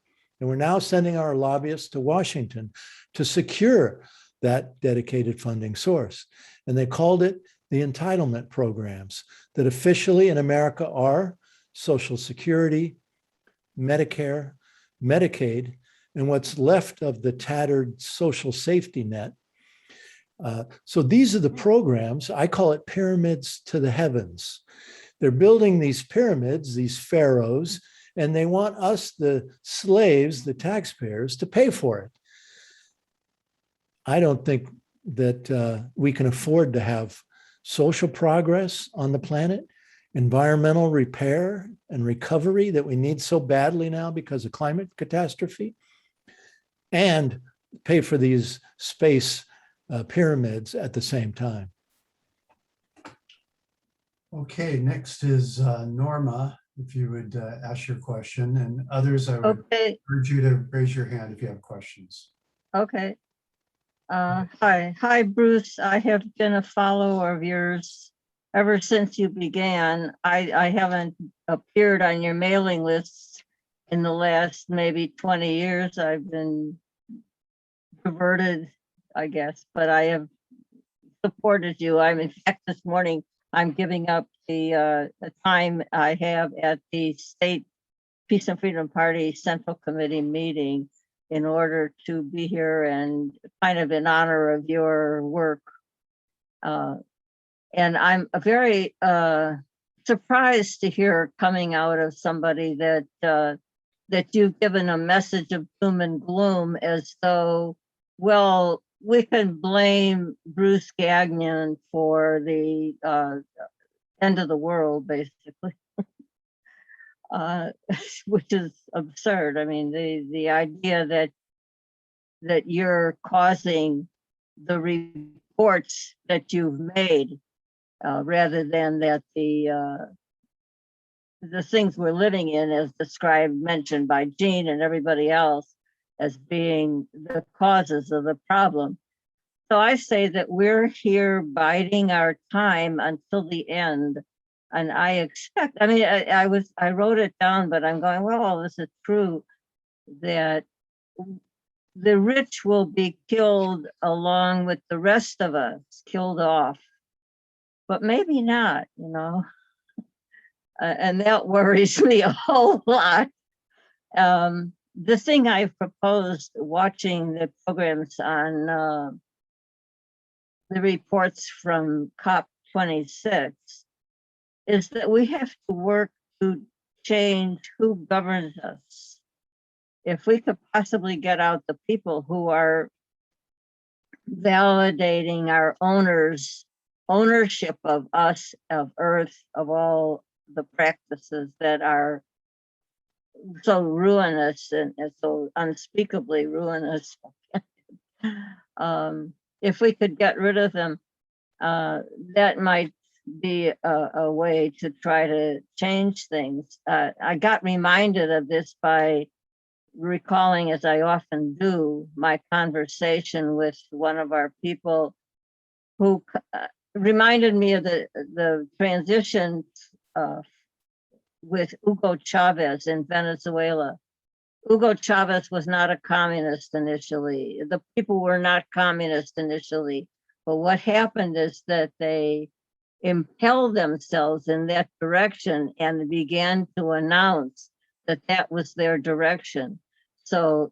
and we're now sending our lobbyists to Washington to secure that dedicated funding source. And they called it the entitlement programs that officially in America are Social Security, Medicare, Medicaid, and what's left of the tattered social safety net. So these are the programs, I call it pyramids to the heavens. They're building these pyramids, these pharaohs, and they want us, the slaves, the taxpayers, to pay for it. I don't think that we can afford to have social progress on the planet, environmental repair and recovery that we need so badly now because of climate catastrophe, and pay for these space pyramids at the same time. Okay, next is Norma, if you would ask your question, and others, I would urge you to raise your hand if you have questions. Okay. Hi, Bruce. I have been a follower of yours ever since you began. I haven't appeared on your mailing lists in the last maybe 20 years. I've been diverted, I guess, but I have supported you. In fact, this morning, I'm giving up the time I have at the State Peace and Freedom Party Central Committee meeting in order to be here and kind of in honor of your work. And I'm very surprised to hear coming out of somebody that that you've given a message of doom and gloom as though, well, we can blame Bruce Gagnon for the end of the world, basically, which is absurd. I mean, the idea that you're causing the reports that you've made, rather than that the things we're living in, as described, mentioned by Gene and everybody else, as being the causes of the problem. So I say that we're here biding our time until the end. And I expect, I mean, I wrote it down, but I'm going, well, this is true, that the rich will be killed along with the rest of us, killed off, but maybe not, you know, and that worries me a whole lot. The thing I've proposed watching the programs on the reports from COP26 is that we have to work to change who governs us, if we could possibly get out the people who are validating our ownership of us, of Earth, of all the practices that are so ruinous and so unspeakably ruinous. If we could get rid of them, that might be a way to try to change things. I got reminded of this by recalling, as I often do, my conversation with one of our people who reminded me of the transition with Hugo Chavez in Venezuela. Hugo Chavez was not a communist initially. The people were not communist initially. But what happened is that they impelled themselves in that direction and began to announce that that was their direction. So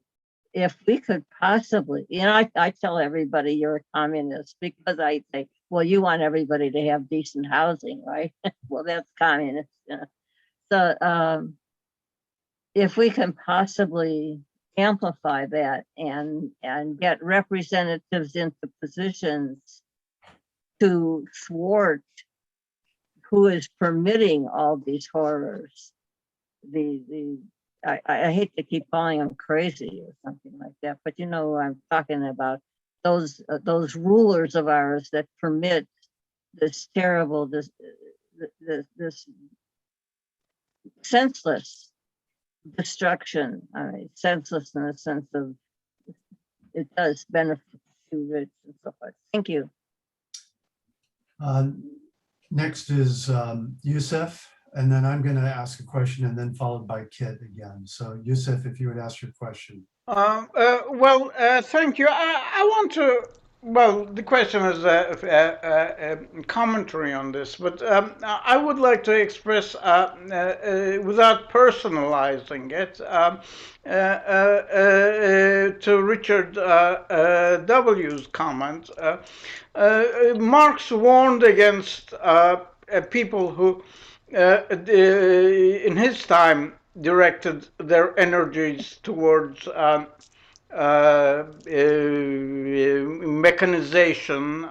if we could possibly, I tell everybody you're a communist because I say, well, you want everybody to have decent housing, right? Well, that's communist. So if we can possibly amplify that and get representatives into positions to thwart who is permitting all these horrors, I hate to keep calling them crazy or something like that, but you know what I'm talking about, those rulers of ours that permit this terrible, this senseless destruction. Senseless in the sense of it does benefit too rich and so forth. Thank you. Next is Yusef, and then I'm going to ask a question and then followed by Kit again. So Yusef, if you would ask your question. Thank you. I want to, well, the question is a commentary on this, but I would like to express, without personalizing it, to Richard W.'s comment. Marx warned against people who, in his time, directed their energies towards mechanization,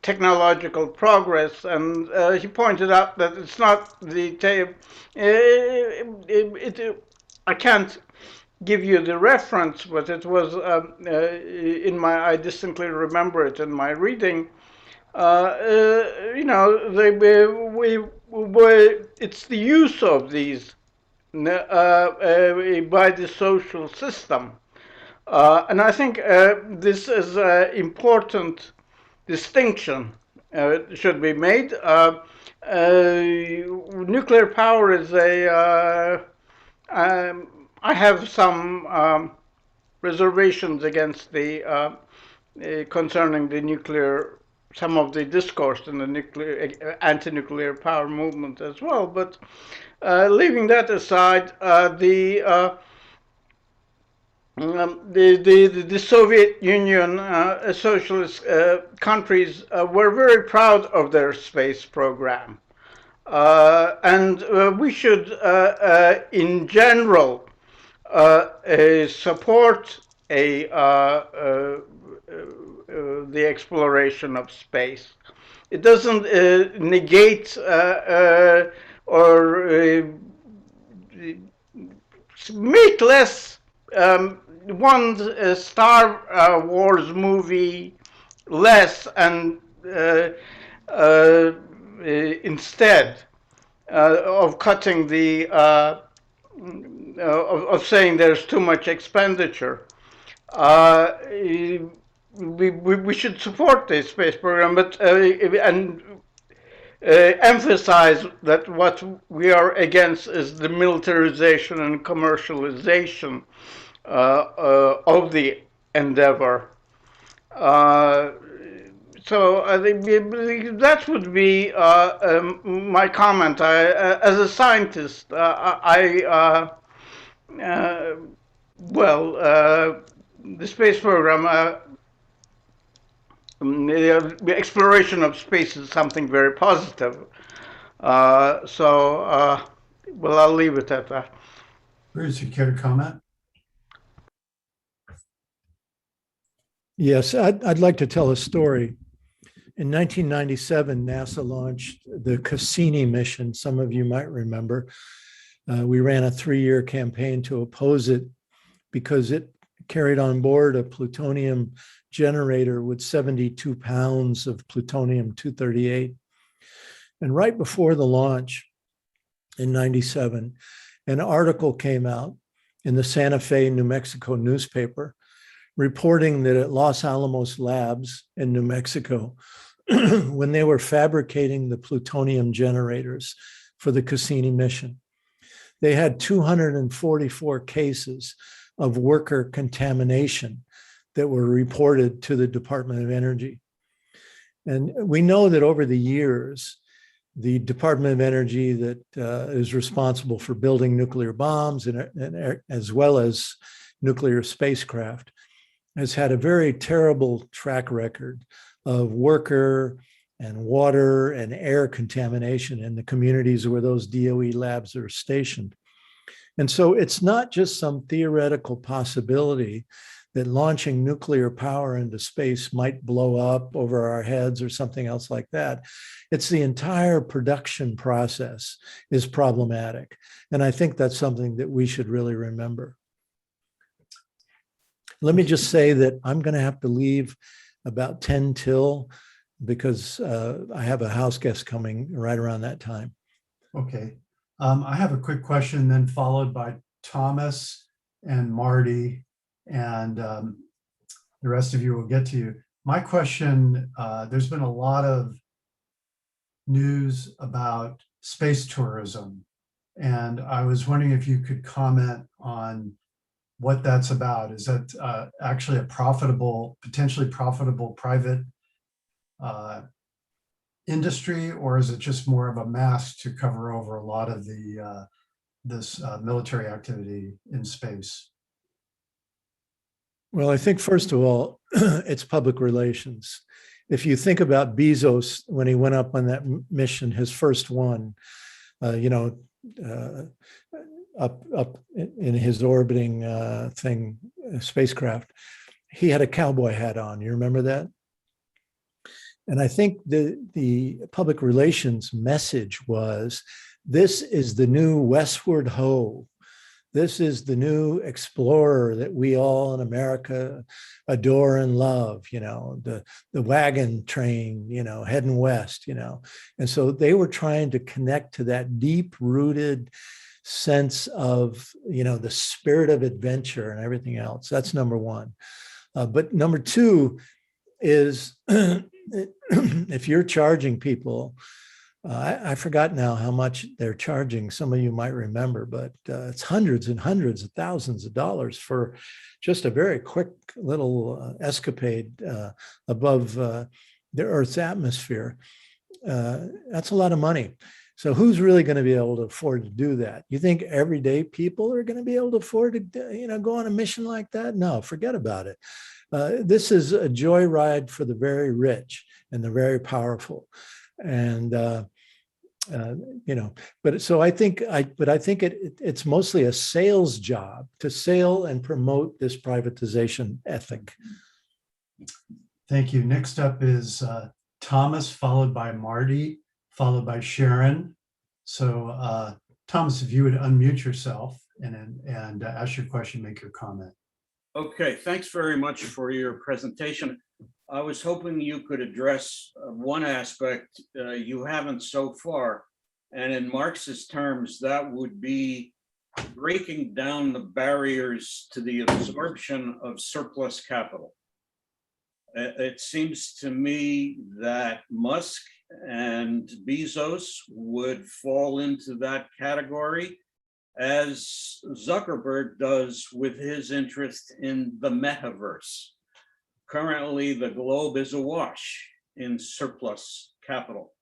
technological progress, and he pointed out that it's not the I can't give you the reference, but it was I distinctly remember it in my reading. It's the use of these by the social system. And I think this is an important distinction should be made. Nuclear power is I have some reservations against the concerning the nuclear, some of the discourse in the nuclear anti-nuclear power movement as well. But leaving that aside, the Soviet Union socialist countries were very proud of their space program, and we should, in general, support the exploration of space. It doesn't negate or make less one Star Wars movie less, and instead of cutting the of saying there's too much expenditure. We should support the space program, but and emphasize that what we are against is the militarization and commercialization of the endeavor. So I think that would be my comment. As a scientist, the space program, the exploration of space is something very positive. Well, I'll leave it at that. Bruce, you care to comment? Yes, I'd like to tell a story. In 1997, NASA launched the Cassini mission. Some of you might remember. We ran a 3-year campaign to oppose it because it carried on board a plutonium generator with 72 pounds of plutonium-238. And right before the launch in 97, an article came out in the Santa Fe, New Mexico newspaper reporting that at Los Alamos Labs in New Mexico, when they were fabricating the plutonium generators for the Cassini mission, they had 244 cases of worker contamination that were reported to the Department of Energy. And we know that over the years, the Department of Energy that is responsible for building nuclear bombs and as well as nuclear spacecraft has had a very terrible track record of worker and water and air contamination in the communities where those DOE labs are stationed. And so it's not just some theoretical possibility that launching nuclear power into space might blow up over our heads or something else like that. It's the entire production process is problematic. And I think that's something that we should really remember. Let me just say that I'm going to have to leave about 10 till because I have a house guest coming right around that time. Okay. I have a quick question, then followed by Thomas and Marty, and the rest of you will get to you. My question, there's been a lot of news about space tourism, and I was wondering if you could comment on what that's about. Is that actually a potentially profitable private industry, or is it just more of a mask to cover over a lot of the this military activity in space? Well, I think first of all, it's public relations. If you think about Bezos when he went up on that mission, his first one, up in his orbiting spacecraft, he had a cowboy hat on. You remember that? And I think the public relations message was, this is the new Westward Ho. This is the new explorer that we all in America adore and love, the wagon train, heading west, And so they were trying to connect to that deep-rooted sense of, the spirit of adventure and everything else. That's number one. But number two is if you're charging people, I forgot now how much they're charging. Some of you might remember, but it's hundreds and hundreds of thousands of dollars for just a very quick little escapade above the Earth's atmosphere. That's a lot of money. So who's really going to be able to afford to do that? You think everyday people are going to be able to afford to, go on a mission like that? No, forget about it. This is a joyride for the very rich and the very powerful. And, but so I think it's mostly a sales job to sell and promote this privatization ethic. Thank you. Next up is Thomas, followed by Marty, followed by Sharon. So Thomas, if you would unmute yourself and ask your question, make your comment. Okay, thanks very much for your presentation. I was hoping you could address one aspect you haven't so far, and in Marxist terms, that would be breaking down the barriers to the absorption of surplus capital. It seems to me that Musk and Bezos would fall into that category, as Zuckerberg does with his interest in the metaverse. Currently, the globe is awash in surplus capital.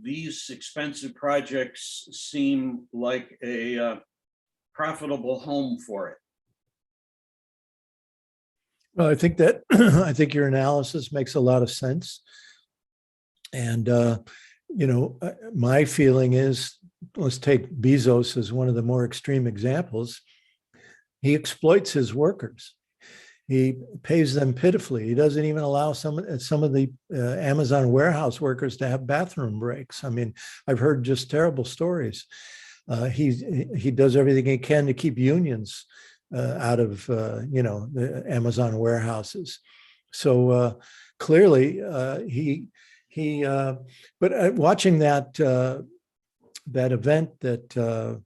These expensive projects seem like a profitable home for it. Well, I think your analysis makes a lot of sense. And My feeling is, let's take Bezos as one of the more extreme examples. He exploits his workers. He pays them pitifully. He doesn't even allow some of the Amazon warehouse workers to have bathroom breaks. I mean, I've heard just terrible stories. He does everything he can to keep unions out of the Amazon warehouses. So clearly, but watching that event that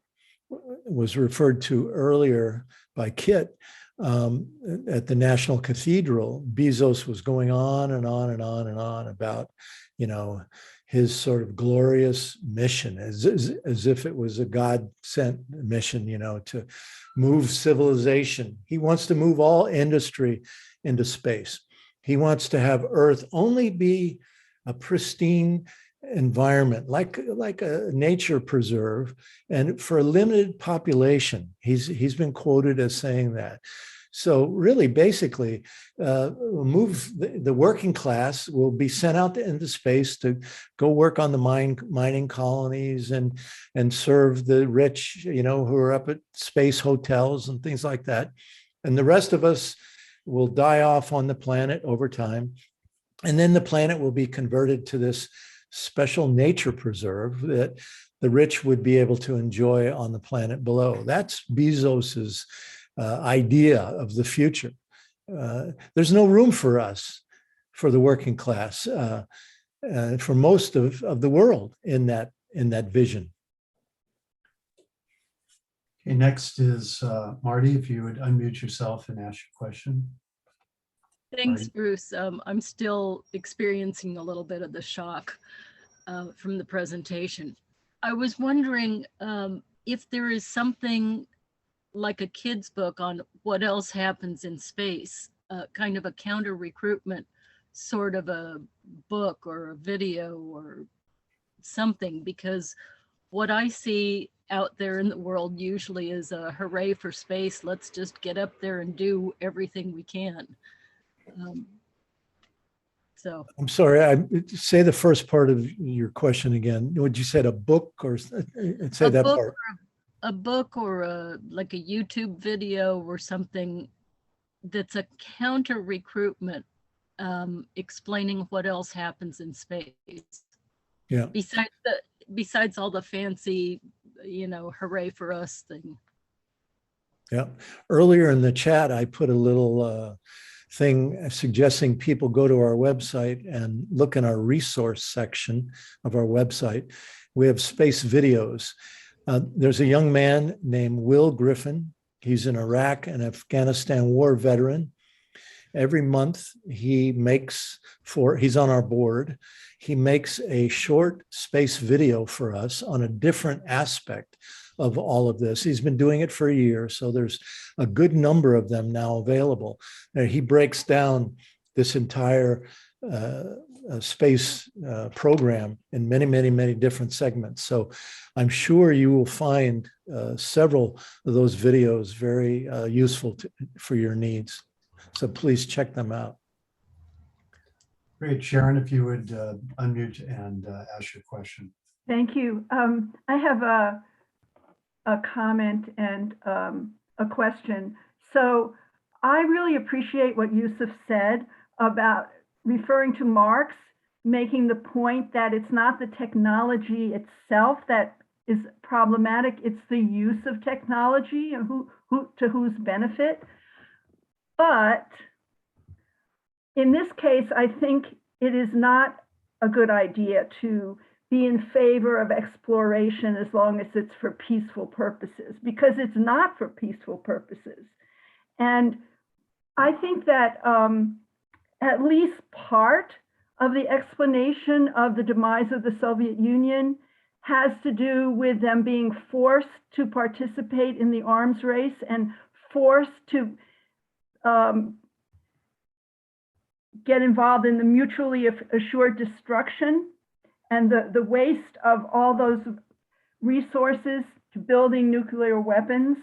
was referred to earlier by Kit at the National Cathedral, Bezos was going on and on and on and on about, his sort of glorious mission, as if it was a God-sent mission, to move civilization. He wants to move all industry into space. He wants to have Earth only be a pristine environment, like a nature preserve, and for a limited population. He's been quoted as saying that. So really, basically, the working class will be sent out into space to go work on the mining colonies and serve the rich, who are up at space hotels and things like that. And the rest of us will die off on the planet over time. And then the planet will be converted to this special nature preserve that the rich would be able to enjoy on the planet below. That's Bezos's idea of the future. There's no room for us, for the working class, for most of the world in that vision. Okay, next is Marty, if you would unmute yourself and ask your question. Thanks, Marty. Bruce. I'm still experiencing a little bit of the shock from the presentation. I was wondering if there is something like a kid's book on what else happens in space, kind of a counter recruitment sort of a book or a video or something, because what I see out there in the world usually is a hooray for space. Let's just get up there and do everything we can. So I'm sorry, say the first part of your question again. Would you said a book or say that part? A book or like a YouTube video or something that's a counter recruitment, explaining what else happens in space. Yeah. Besides all the fancy, hooray for us thing. Yeah. Earlier in the chat, I put a little thing suggesting people go to our website and look in our resource section of our website. We have space videos. There's a young man named Will Griffin. He's an Iraq and Afghanistan war veteran. Every month he's on our board. He makes a short space video for us on a different aspect of all of this. He's been doing it for a year, so there's a good number of them now available. He breaks down this entire space program in many, many, many different segments. So I'm sure you will find several of those videos very useful for your needs. So please check them out. Great. Sharon, if you would unmute and ask your question. Thank you. I have a comment and a question. So I really appreciate what Yusuf said about referring to Marx, making the point that it's not the technology itself that is problematic, it's the use of technology and to whose benefit. But in this case, I think it is not a good idea to be in favor of exploration as long as it's for peaceful purposes, because it's not for peaceful purposes. And I think that at least part of the explanation of the demise of the Soviet Union has to do with them being forced to participate in the arms race and forced to get involved in the mutually assured destruction and the waste of all those resources to building nuclear weapons.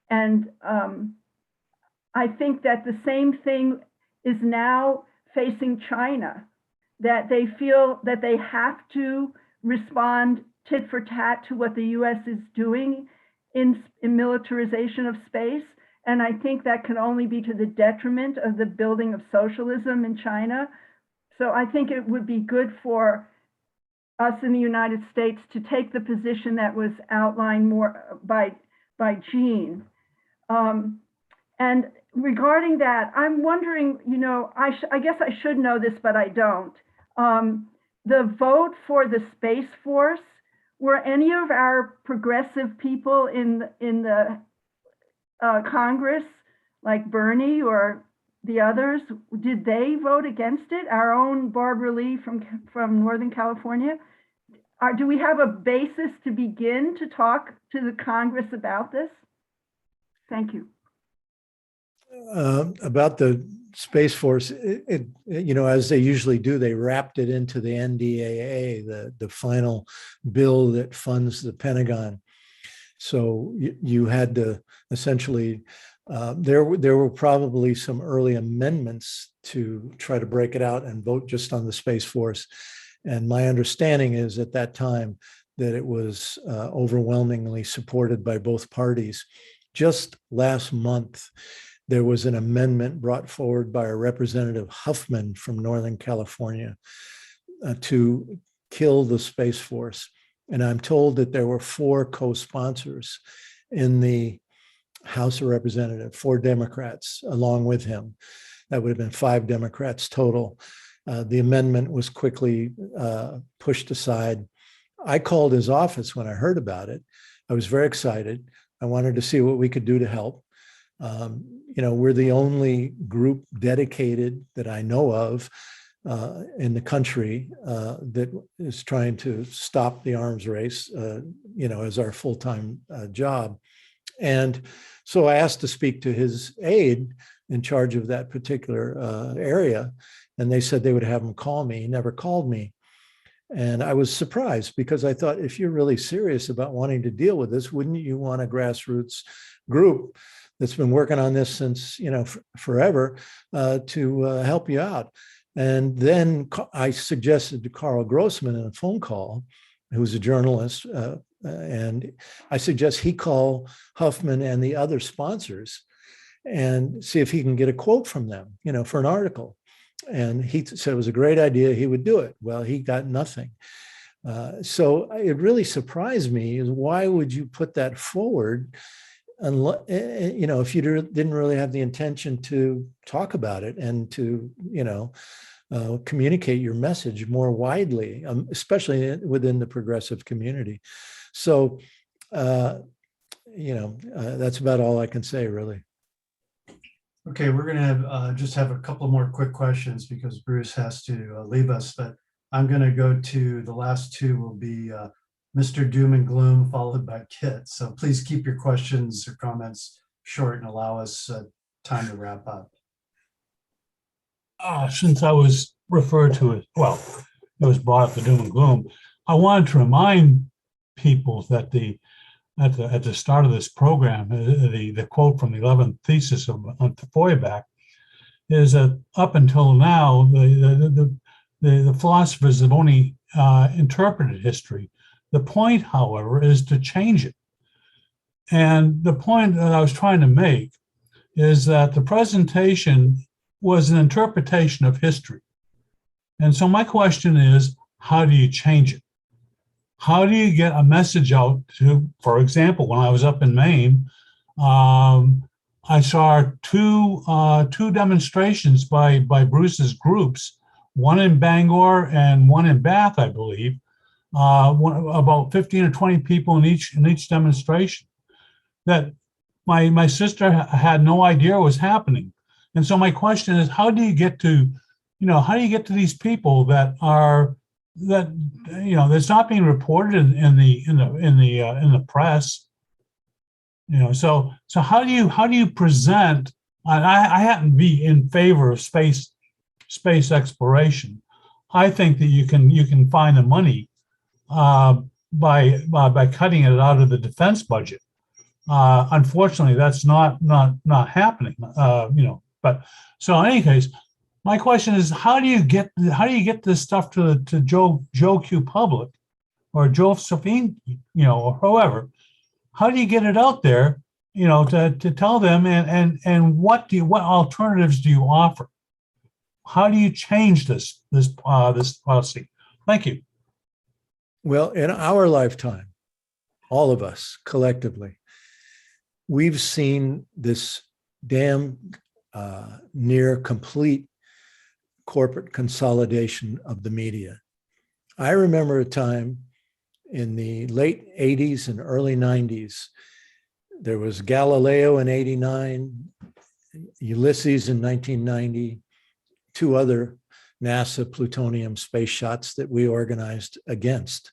And I think that the same thing is now facing China, that they feel that they have to respond tit for tat to what the US is doing in militarization of space. And I think that can only be to the detriment of the building of socialism in China. So I think it would be good for us in the United States to take the position that was outlined more by Jean. And regarding that, I'm wondering, you know, I guess I should know this, but I don't. The vote for the Space Force, were any of our progressive people in the Congress, like Bernie or the others, did they vote against it? Our own Barbara Lee from Northern California? Do we have a basis to begin to talk to the Congress about this? Thank you. About the Space Force, you know, as they usually do, they wrapped it into the NDAA, the final bill that funds the Pentagon. So you had to essentially, there were probably some early amendments to try to break it out and vote just on the Space Force. And my understanding is at that time that it was overwhelmingly supported by both parties. Just last month, there was an amendment brought forward by a Representative Huffman from Northern California to kill the Space Force. And I'm told that there were 4 co-sponsors in the House of Representatives, 4 Democrats along with him. That would have been 5 Democrats total. The amendment was quickly pushed aside. I called his office when I heard about it. I was very excited. I wanted to see what we could do to help. You know, we're the only group dedicated that I know of in the country that is trying to stop the arms race, you know, as our full-time job. And so I asked to speak to his aide in charge of that particular area, and they said they would have him call me. He never called me. And I was surprised because I thought, if you're really serious about wanting to deal with this, wouldn't you want a grassroots group that's been working on this since, you know, forever to help you out? And then I suggested to Carl Grossman in a phone call, who's a journalist, and I suggest he call Huffman and the other sponsors and see if he can get a quote from them, you know, for an article. And he said it was a great idea, he would do it. Well, he got nothing. So it really surprised me, is why would you put that forward? Unless, you know, if you didn't really have the intention to talk about it and to, you know, communicate your message more widely, especially within the progressive community. So, you know, that's about all I can say, really. Okay, we're going to just have a couple more quick questions because Bruce has to leave us, but I'm going to go to the last 2 will be Mr. Doom and Gloom, followed by Kit. So please keep your questions or comments short and allow us time to wrap up. Since I was referred to as, well, it was brought up the doom and gloom, I wanted to remind people that at the start of this program, the quote from the 11th thesis of Feuerbach is that up until now, the philosophers have only interpreted history. The point, however, is to change it. And the point that I was trying to make is that the presentation was an interpretation of history. And so my question is, how do you change it? How do you get a message out to, for example, when I was up in Maine, I saw two demonstrations by Bruce's groups, one in Bangor and one in Bath, I believe, about 15 or 20 people in each demonstration. That my sister had no idea was happening. And so my question is, how do you get to, how do you get to these people that that's not being reported in the press? So how do you present? I happen to be in favor of space exploration. I think that you can find the money by cutting it out of the defense budget. Unfortunately, that's not happening. But so in any case, my question is, how do you get this stuff to Joe Q public or Josephine, or whoever, how do you get it out there, to tell them, and what alternatives do you offer? How do you change this policy? Thank you. Well, in our lifetime, all of us collectively, we've seen this damn near complete corporate consolidation of the media. I remember a time in the late 80s and early 90s, there was Galileo in 89, Ulysses in 1990, two other NASA plutonium space shots that we organized against.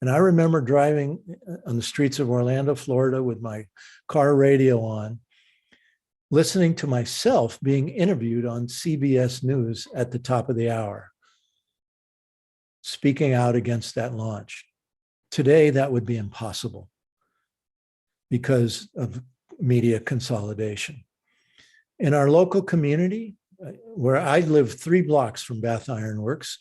And I remember driving on the streets of Orlando, Florida with my car radio on, listening to myself being interviewed on CBS News at the top of the hour, speaking out against that launch. Today, that would be impossible because of media consolidation. In our local community, where I live 3 blocks from Bath Iron Works,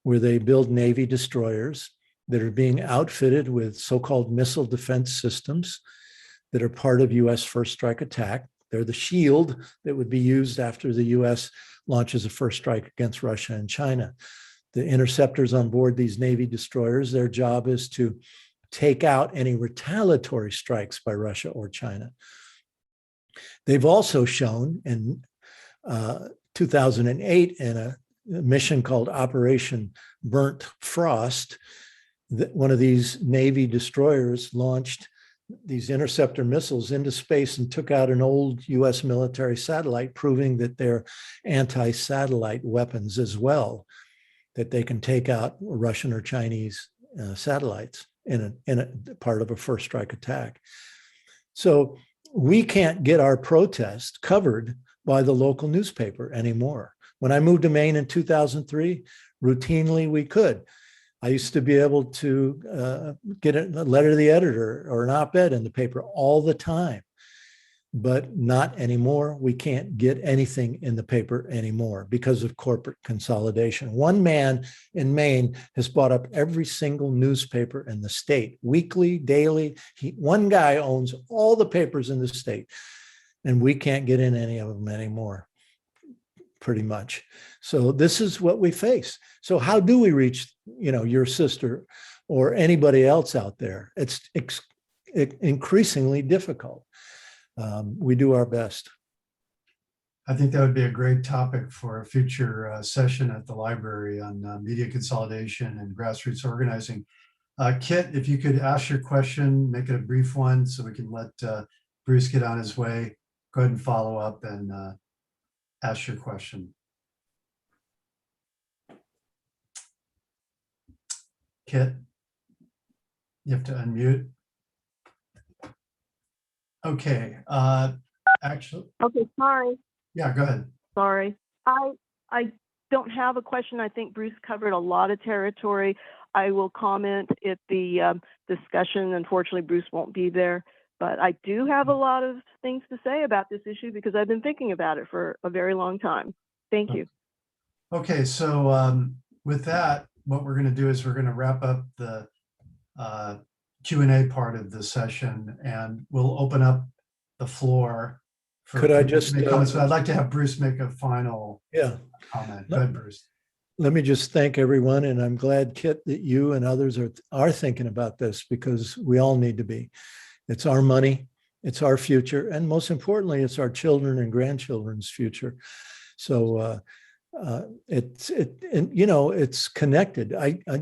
where they build Navy destroyers that are being outfitted with so-called missile defense systems that are part of US first strike attack. They're the shield that would be used after the US launches a first strike against Russia and China. The interceptors on board these Navy destroyers, their job is to take out any retaliatory strikes by Russia or China. They've also shown in 2008 in a mission called Operation Burnt Frost that one of these Navy destroyers launched these interceptor missiles into space and took out an old US military satellite, proving that they're anti-satellite weapons as well, that they can take out Russian or Chinese satellites in a part of a first strike attack. So we can't get our protest covered by the local newspaper anymore. When I moved to Maine in 2003, routinely we could. I used to be able to get a letter to the editor or an op-ed in the paper all the time, but not anymore. We can't get anything in the paper anymore because of corporate consolidation. One man in Maine has bought up every single newspaper in the state, weekly, daily. One guy owns all the papers in the state, and we can't get in any of them anymore, pretty much. So this is what we face. So how do we reach, your sister or anybody else out there? It's increasingly difficult. We do our best. I think that would be a great topic for a future session at the library on media consolidation and grassroots organizing. Kit, if you could ask your question, make it a brief one so we can let Bruce get on his way. Go ahead and follow up and ask your question. Kit, you have to unmute. Okay, actually. Okay, sorry. Yeah, go ahead. Sorry. I don't have a question. I think Bruce covered a lot of territory. I will comment at the discussion. Unfortunately, Bruce won't be there, but I do have a lot of things to say about this issue because I've been thinking about it for a very long time. Thank you. Okay, so with that, what we're going to do is we're going to wrap up the Q&A part of the session, and we'll open up the floor. Could I just comments, but I'd like to have Bruce make a final comment. Go ahead, Bruce. Let me just thank everyone, and I'm glad, Kit, that you and others are thinking about this, because we all need to be. It's our money, it's our future, and most importantly, it's our children and grandchildren's future. So it's connected.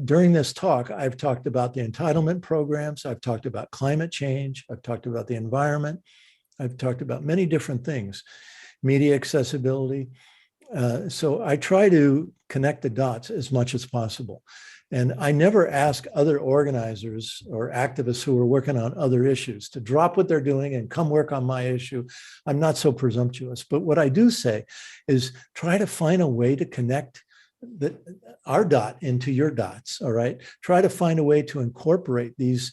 During this talk, I've talked about the entitlement programs. I've talked about climate change. I've talked about the environment. I've talked about many different things, media accessibility. So I try to connect the dots as much as possible. And I never ask other organizers or activists who are working on other issues to drop what they're doing and come work on my issue. I'm not so presumptuous. But what I do say is try to find a way to connect our dot into your dots, all right? Try to find a way to incorporate these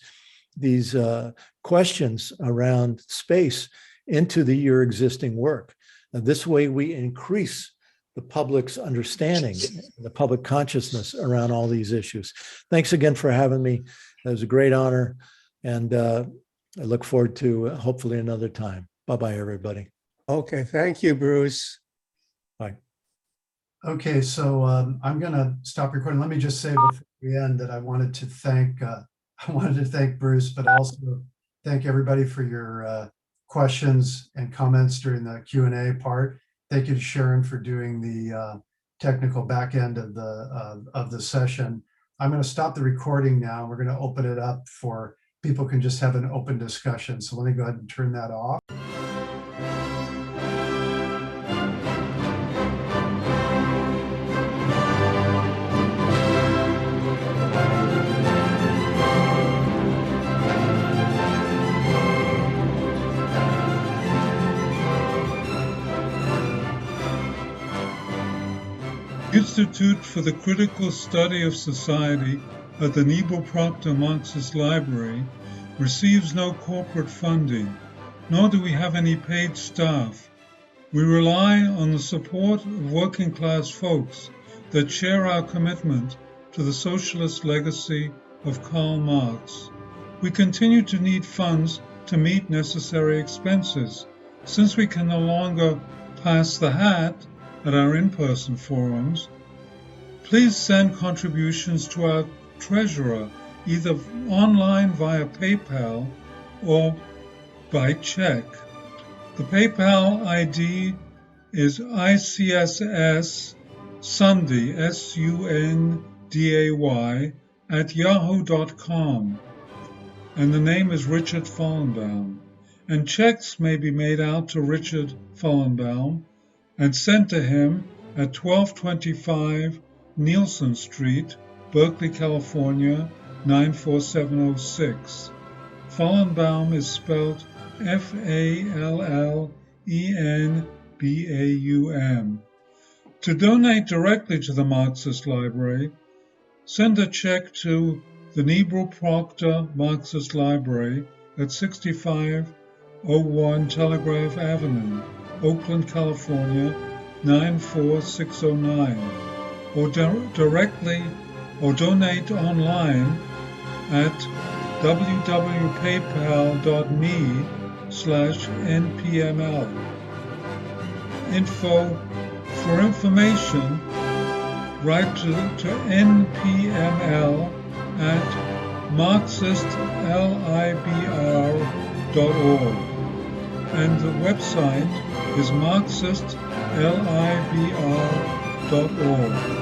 questions around space into your existing work. This way we increase the public's understanding, the public consciousness around all these issues. Thanks again for having me. It was a great honor. And I look forward to hopefully another time. Bye-bye, everybody. Okay, thank you, Bruce. Bye. Okay, so I'm going to stop recording. Let me just say before we end that I wanted to thank Bruce, but also thank everybody for your questions and comments during the Q&A part. Thank you to Sharon for doing the technical back end of the session. I'm going to stop the recording now. We're going to open it up for people can just have an open discussion. So let me go ahead and turn that off. Institute for the Critical Study of Society at the Niebuhr Proctor Marxist Library receives no corporate funding, nor do we have any paid staff. We rely on the support of working class folks that share our commitment to the socialist legacy of Karl Marx. We continue to need funds to meet necessary expenses. Since we can no longer pass the hat at our in-person forums, please send contributions to our treasurer, either online via PayPal or by check. The PayPal ID is ICSS Sunday, SUNDAY, at yahoo.com, and the name is Richard Fallenbaum. And checks may be made out to Richard Fallenbaum and sent to him at 1225 Nielsen Street, Berkeley, California, 94706. Fallenbaum is spelled Fallenbaum. To donate directly to the Marxist Library, send a check to the Niebuhr Proctor Marxist Library at 6501 Telegraph Avenue, Oakland, California, 94609, or directly or donate online at www.paypal.me/npml. For information, write to npml at marxistlibr.org, and the website is marxistlibr.org.